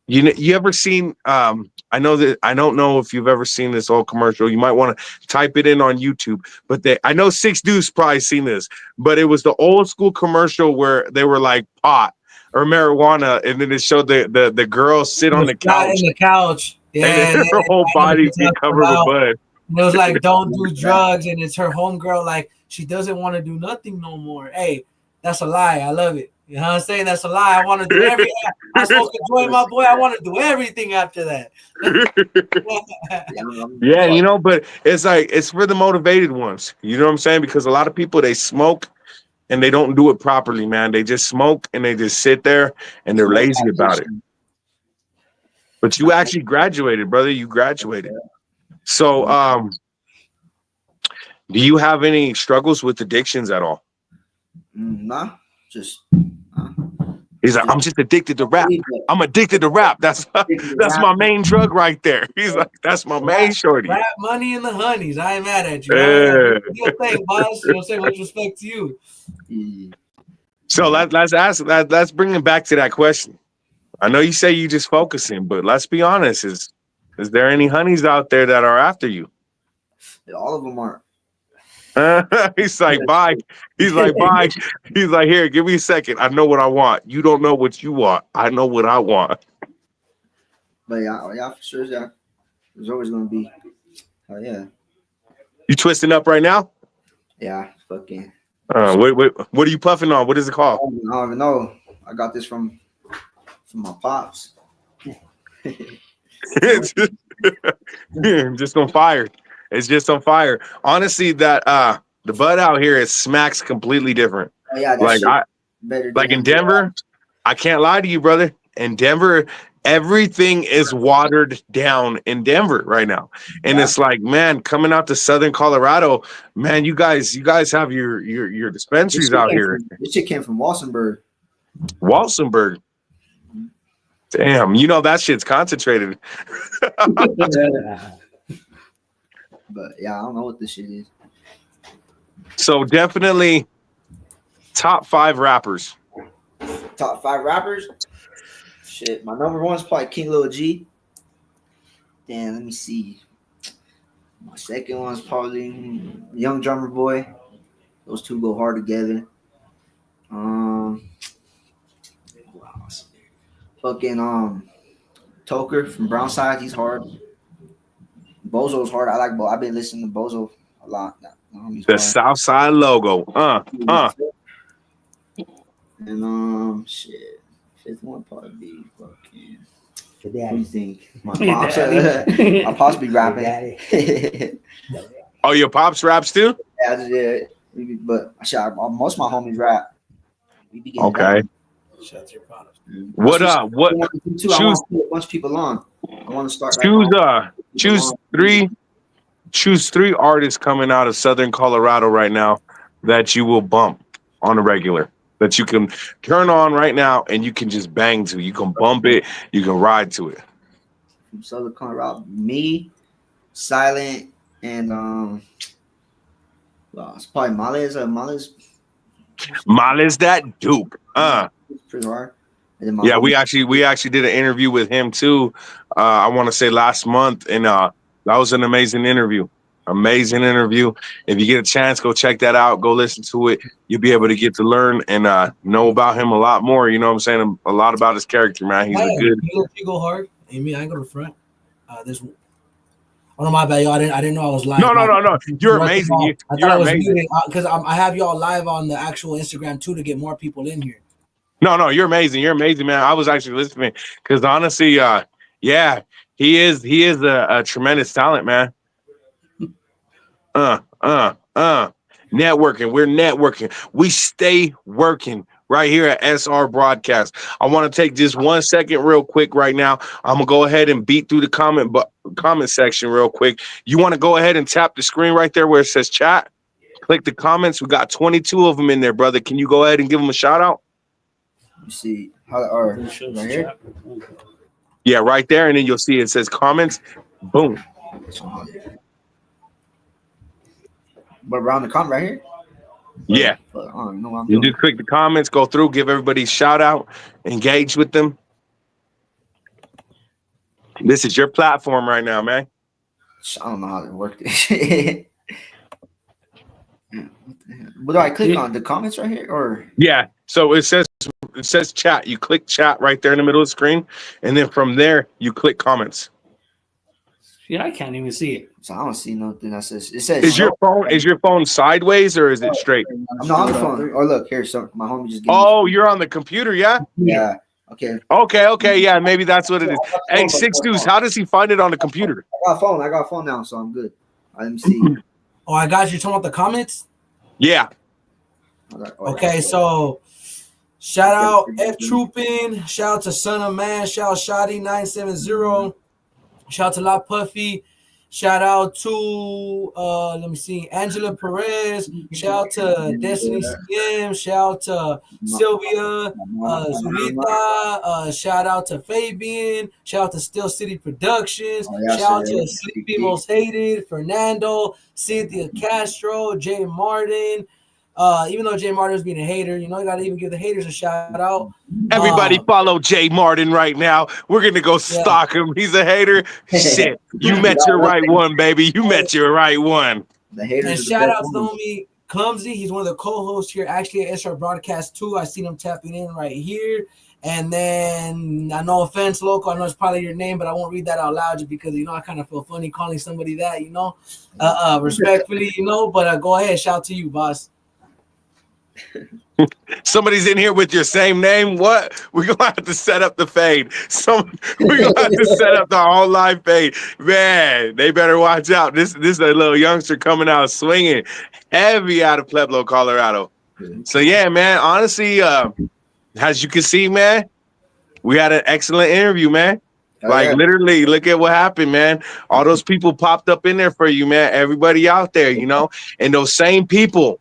You ever seen I don't know if you've ever seen this old commercial. You might want to type it in on YouTube. But I know Six Deuce probably seen this, but it was the old school commercial where they were like pot or marijuana, and then it showed the girl sit on the Flat in couch the couch. and then Yeah, her whole I know what body you're be talking covered with about. bud. And it was like, don't do drugs, and it's her homegirl, like, she doesn't want to do nothing no more. Hey, that's a lie. I love it. You know what I'm saying? That's a lie. I want to do everything. I smoke a joint, my boy. I want to do everything after that. Yeah, you know, but it's like it's for the motivated ones. You know what I'm saying? Because a lot of people they smoke and they don't do it properly, man. They just smoke and they just sit there and they're lazy about it. But you actually graduated, brother. You graduated. So, do you have any struggles with addictions at all? Nah, just. He's like, I'm just addicted to rap. I'm addicted to rap. That's my main drug right there. He's like, that's my main shorty. Rap, money, and the honeys. I ain't mad at you. Do your thing, boss. You know what I'm saying? With respect to you. So let's bring it back to that question. I know you say you just focusing, but let's be honest. Is there any honeys out there that are after you? All of them are. He's like, bye. He's like, bye. He's like, here, give me a second. I know what I want. You don't know what you want. I know what I want. But yeah, for sure, yeah. There's always gonna be. Oh yeah. You twisting up right now? Yeah, fucking. What are you puffing on? What is it called? I don't even know. I got this from my pops. Just on fire. It's just on fire. Honestly, that the bud out here is smacks completely different. Oh, yeah, like in Denver, I can't lie to you, brother. In Denver, everything is watered down in Denver right now. And it's like, man, coming out to Southern Colorado, man, you guys have your dispensaries out here. This shit came from Walsenburg. Walsenburg. Damn, you know that shit's concentrated. But yeah, I don't know what this shit is. So definitely top 5 rappers. Top 5 rappers? Shit, my number 1 is probably King Lil G. Then let me see. My second one is probably Young Drummer Boy. Those two go hard together. Fucking Toker from Brownside, he's hard. Bozo's hard. I like Bozo. I've been listening to Bozo a lot. The Southside logo. And shit. Fifth one probably be fucking. What do you think? My pops. My pops be rapping. Oh, your pops raps too? Yeah. But most of my homies rap. We be getting okay. Shout out to your pops. What What? Choose I want to put a bunch of people on. I want to start. Choose three artists coming out of Southern Colorado right now that you will bump on a regular. That you can turn on right now and you can just bang to. You can bump it. You can ride to it. From Southern Colorado, me, Silent, and well, it's probably Males. Males that Duke. Pretty hard. Yeah, we actually did an interview with him too. I want to say last month, and that was an amazing interview. Amazing interview. If you get a chance, go check that out. Go listen to it. You'll be able to get to learn and know about him a lot more. You know what I'm saying? A lot about his character, man. He's a good. You go hard. Amy, I go to front. This. Oh no, my bad, y'all. I didn't know I was live. No. You're amazing. You're amazing. Because I have y'all live on the actual Instagram too to get more people in here. No, you're amazing. You're amazing, man. I was actually listening because honestly, yeah, he is a tremendous talent, man. Networking. We're networking. We stay working right here at SR Broadcast. I want to take just 1 second real quick right now. I'm going to go ahead and beat through the comment section real quick. You want to go ahead and tap the screen right there where it says chat? Click the comments. We got 22 of them in there, brother. Can you go ahead and give them a shout out? You see how are right here? Yeah, right there. And then you'll see it says comments. Boom. But around the comment right here? Yeah. You just click the comments, go through, give everybody a shout out, engage with them. This is your platform right now, man. I don't know how to work this shit. What do I click on? The comments right here, or Yeah. So it says chat. You click chat right there in the middle of the screen, and then from there you click comments. Yeah, I can't even see it. so I don't see nothing that says. It says Is your phone sideways or is it straight? I'm not on the phone. Oh look, here, so my homie just gave me. Oh, you're on the computer, yeah? Yeah. Okay. Okay, yeah, maybe that's what it is. Hey, Six Deuce, how does he find it on the computer? I got a phone now, so I'm good. Let me see. Oh, I got you. Talking about the comments. Yeah. Okay, so shout out F Troopin, shout out to Son of Man, shout out Shoddy 970, shout out to La Puffy, shout out to let me see, Angela Perez, shout out to Destiny CM, shout out to Sylvia, Zulita, shout out to Fabian, shout out to Still City Productions, shout out to Sleepy Most Hated, Fernando, Cynthia Castro, Jay Martin. Even though Jay Martin's being a hater, you gotta even give the haters a shout out. Everybody follow Jay Martin right now. We're gonna go stalk him. He's a hater. Shit. You met your right one, baby. You met your right one. The haters. And shout out to the homie Clumsy. He's one of the co-hosts here, actually at SR Broadcast 2. I seen him tapping in right here. And then, no offense, Loco, I know it's probably your name, but I won't read that out loud just because, I kind of feel funny calling somebody that, respectfully, but go ahead. Shout out to you, boss. Somebody's in here with your same name. What? We're gonna have to set up the fade. We're gonna have to set up the whole live fade. Man, they better watch out. This is a little youngster coming out swinging heavy out of Pueblo, Colorado. So yeah, man. Honestly, as you can see, man, we had an excellent interview, man. Literally, look at what happened, man. All those people popped up in there for you, man. Everybody out there, and those same people.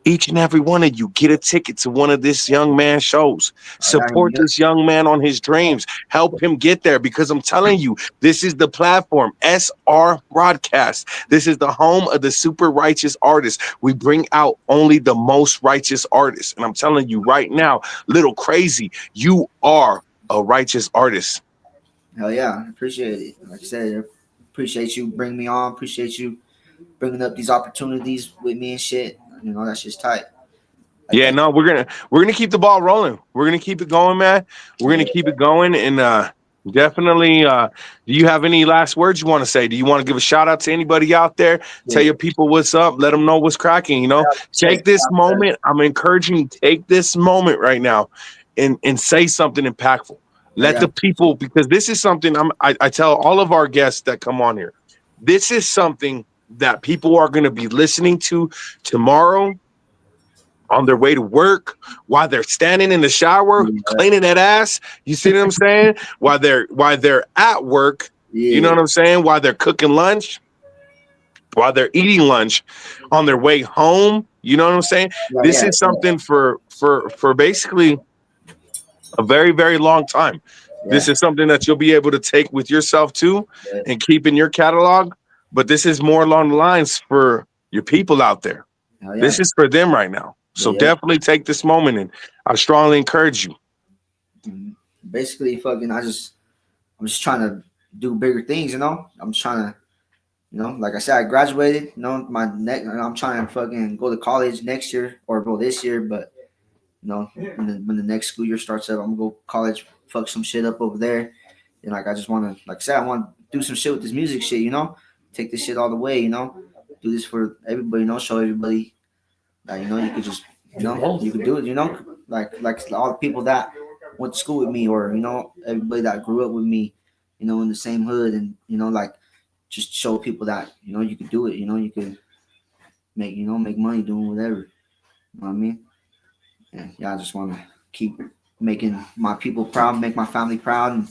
Each and every one of you get a ticket to one of this young man's shows. Support this young man on his dreams. Help him get there, because I'm telling you, this is the platform, SR Broadcast. This is the home of the super righteous artists. We bring out only the most righteous artists. And I'm telling you right now, Little Crazie, you are a righteous artist. Hell yeah, I appreciate it. Like I said, I appreciate you bringing me on. Appreciate you bringing up these opportunities with me and shit. That's just tight. Yeah, no, we're gonna keep the ball rolling. We're gonna keep it going, man. We're gonna keep it going, and definitely. Do you have any last words you want to say? Do you want to give a shout out to anybody out there? Yeah. Tell your people what's up. Let them know what's cracking. Take this moment. I'm encouraging you. Take this moment right now, and say something impactful. Let the people, because this is something I tell all of our guests that come on here. This is something that people are going to be listening to tomorrow on their way to work, while they're standing in the shower, cleaning that ass. You see what I'm saying? While they're at work, you know what I'm saying? While they're cooking lunch, while they're eating lunch, on their way home. You know what I'm saying? This is something for basically a very, very long time. This is something that you'll be able to take with yourself too, and keep in your catalog. But this is more along the lines for your people out there. This is for them right now. So definitely take this moment, and I strongly encourage you. Basically, I'm just trying to do bigger things, I'm trying to, like I said, I graduated, I'm trying to fucking go to college next year or go this year, but when the next school year starts up, I'm gonna go college, fuck some shit up over there. And I just want to, like I said, I want to do some shit with this music shit, take this shit all the way, do this for everybody, show everybody that, you could just, you could do it, like all the people that went to school with me, or, everybody that grew up with me, in the same hood, and, like just show people that, you could do it, you could make money doing whatever, you know what I mean? And I just want to keep making my people proud, make my family proud, and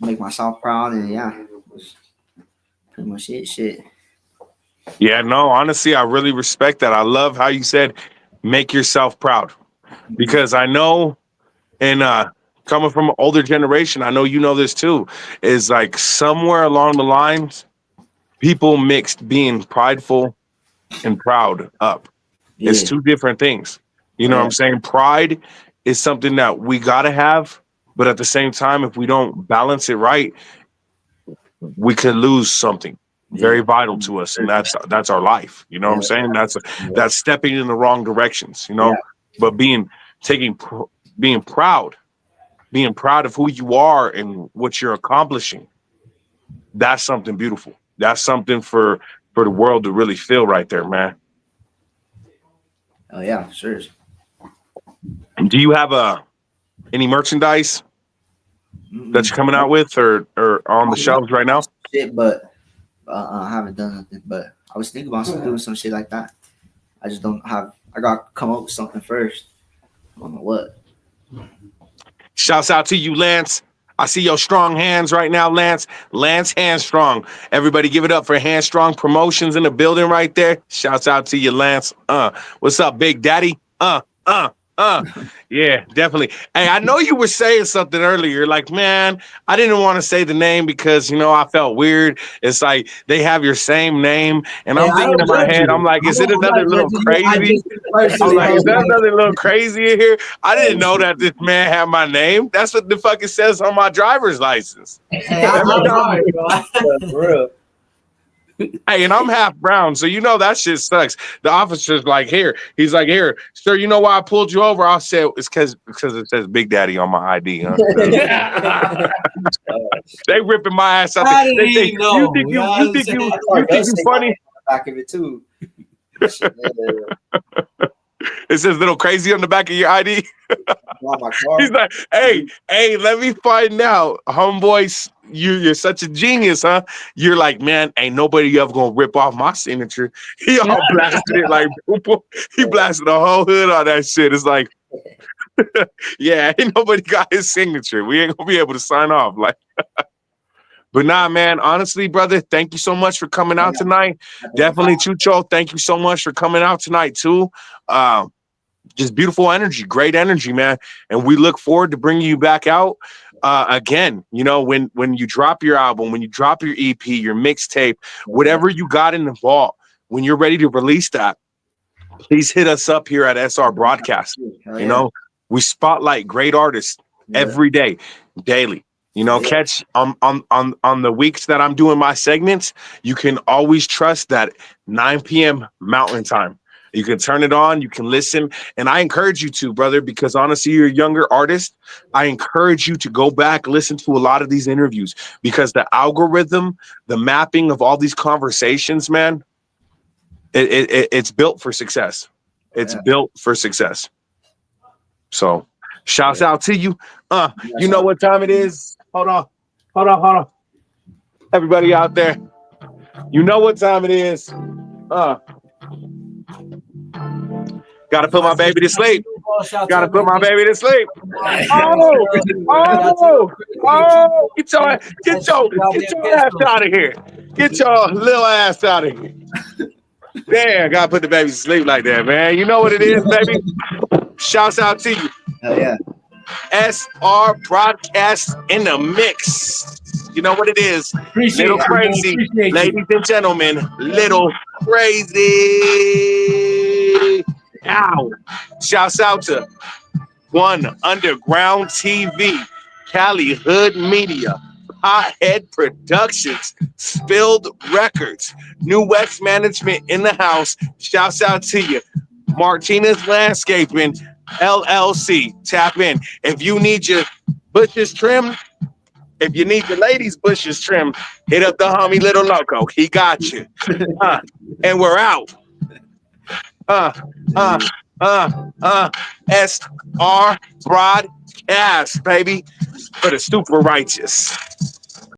make myself proud, and that's pretty much it. Shit. Yeah, no, honestly, I really respect that. I love how you said, make yourself proud, because I know, and coming from an older generation, I know you know this too, is like somewhere along the lines, people mixed being prideful and proud up. Yeah. It's two different things. You know what I'm saying? Pride is something that we got to have, but at the same time, if we don't balance it right, we could lose something very vital to us, and that's our life. You know what I'm saying? That's stepping in the wrong directions. You know, but being proud of who you are and what you're accomplishing. That's something beautiful. That's something for the world to really feel right there, man. Oh yeah, sure. Do you have any merchandise that you're coming out with or on the shelves right now? Shit, but I haven't done nothing. But I was thinking about doing some shit like that. I just don't have. I got to come up with something first. I don't know what. Shouts out to you, Lance. I see your strong hands right now, Lance. Lance Handstrong. Everybody give it up for Handstrong Promotions in the building right there. Shouts out to you, Lance. What's up, Big Daddy? Yeah, definitely. Hey, I know you were saying something earlier. Like, man, I didn't want to say the name because, I felt weird. It's like they have your same name. And I'm thinking in my head, I'm like, is it another little crazy? I'm like, is that another little crazy in here? I didn't know that this man had my name. That's what the fuck it says on my driver's license. Hey, I'm sorry, bro. For real. Hey, and I'm half brown, so that shit sucks. The officer's like, here. He's like, here, sir, you know why I pulled you over? I said, it's because it says Big Daddy on my ID, huh? They ripping my ass out. They think you think you funny. Back of it too. It says little crazy on the back of your ID. He's like, hey, let me find out, homeboy. You're such a genius, huh? You're like, man, ain't nobody ever gonna rip off my signature. He all blasted it like, he blasted the whole hood on that shit. It's like, yeah, ain't nobody got his signature. We ain't gonna be able to sign off. Like, but nah, man, honestly, brother, thank you so much for coming out tonight. Definitely, Chucho, thank you so much for coming out tonight too. Just beautiful energy, great energy, man. And we look forward to bringing you back out again. When you drop your album, when you drop your EP, your mixtape, whatever you got in the vault, when you're ready to release that, please hit us up here at SR Broadcast. We spotlight great artists every day, daily. Catch on the weeks that I'm doing my segments, you can always trust that 9 p.m. Mountain Time. You can turn it on, you can listen. And I encourage you to, brother, because honestly, you're a younger artist. I encourage you to go back, listen to a lot of these interviews, because the algorithm, the mapping of all these conversations, man, it's built for success. It's built for success. So shouts out to you. You know what time it is? Hold on. Everybody out there, you know what time it is. Gotta put my baby to sleep. Gotta put my baby to sleep. Oh! Get your ass out of here. Get your little ass out of here. Damn, gotta put the baby to sleep like that, man. You know what it is, baby. Shouts out to you. Hell yeah. SR Broadcast in the mix. You know what it is. Little Crazy. Ladies and gentlemen, Little Crazie. Ow. Shouts out to One Underground TV, Cali Hood Media, Hothead Productions, Spilled Records, New West Management in the house. Shouts out to you. Martinez Landscaping, LLC. Tap in. If you need your bushes trimmed, if you need the ladies' bushes trimmed, hit up the homie Little Loco. He got you. And we're out. SR Broadcast, baby, for the super righteous.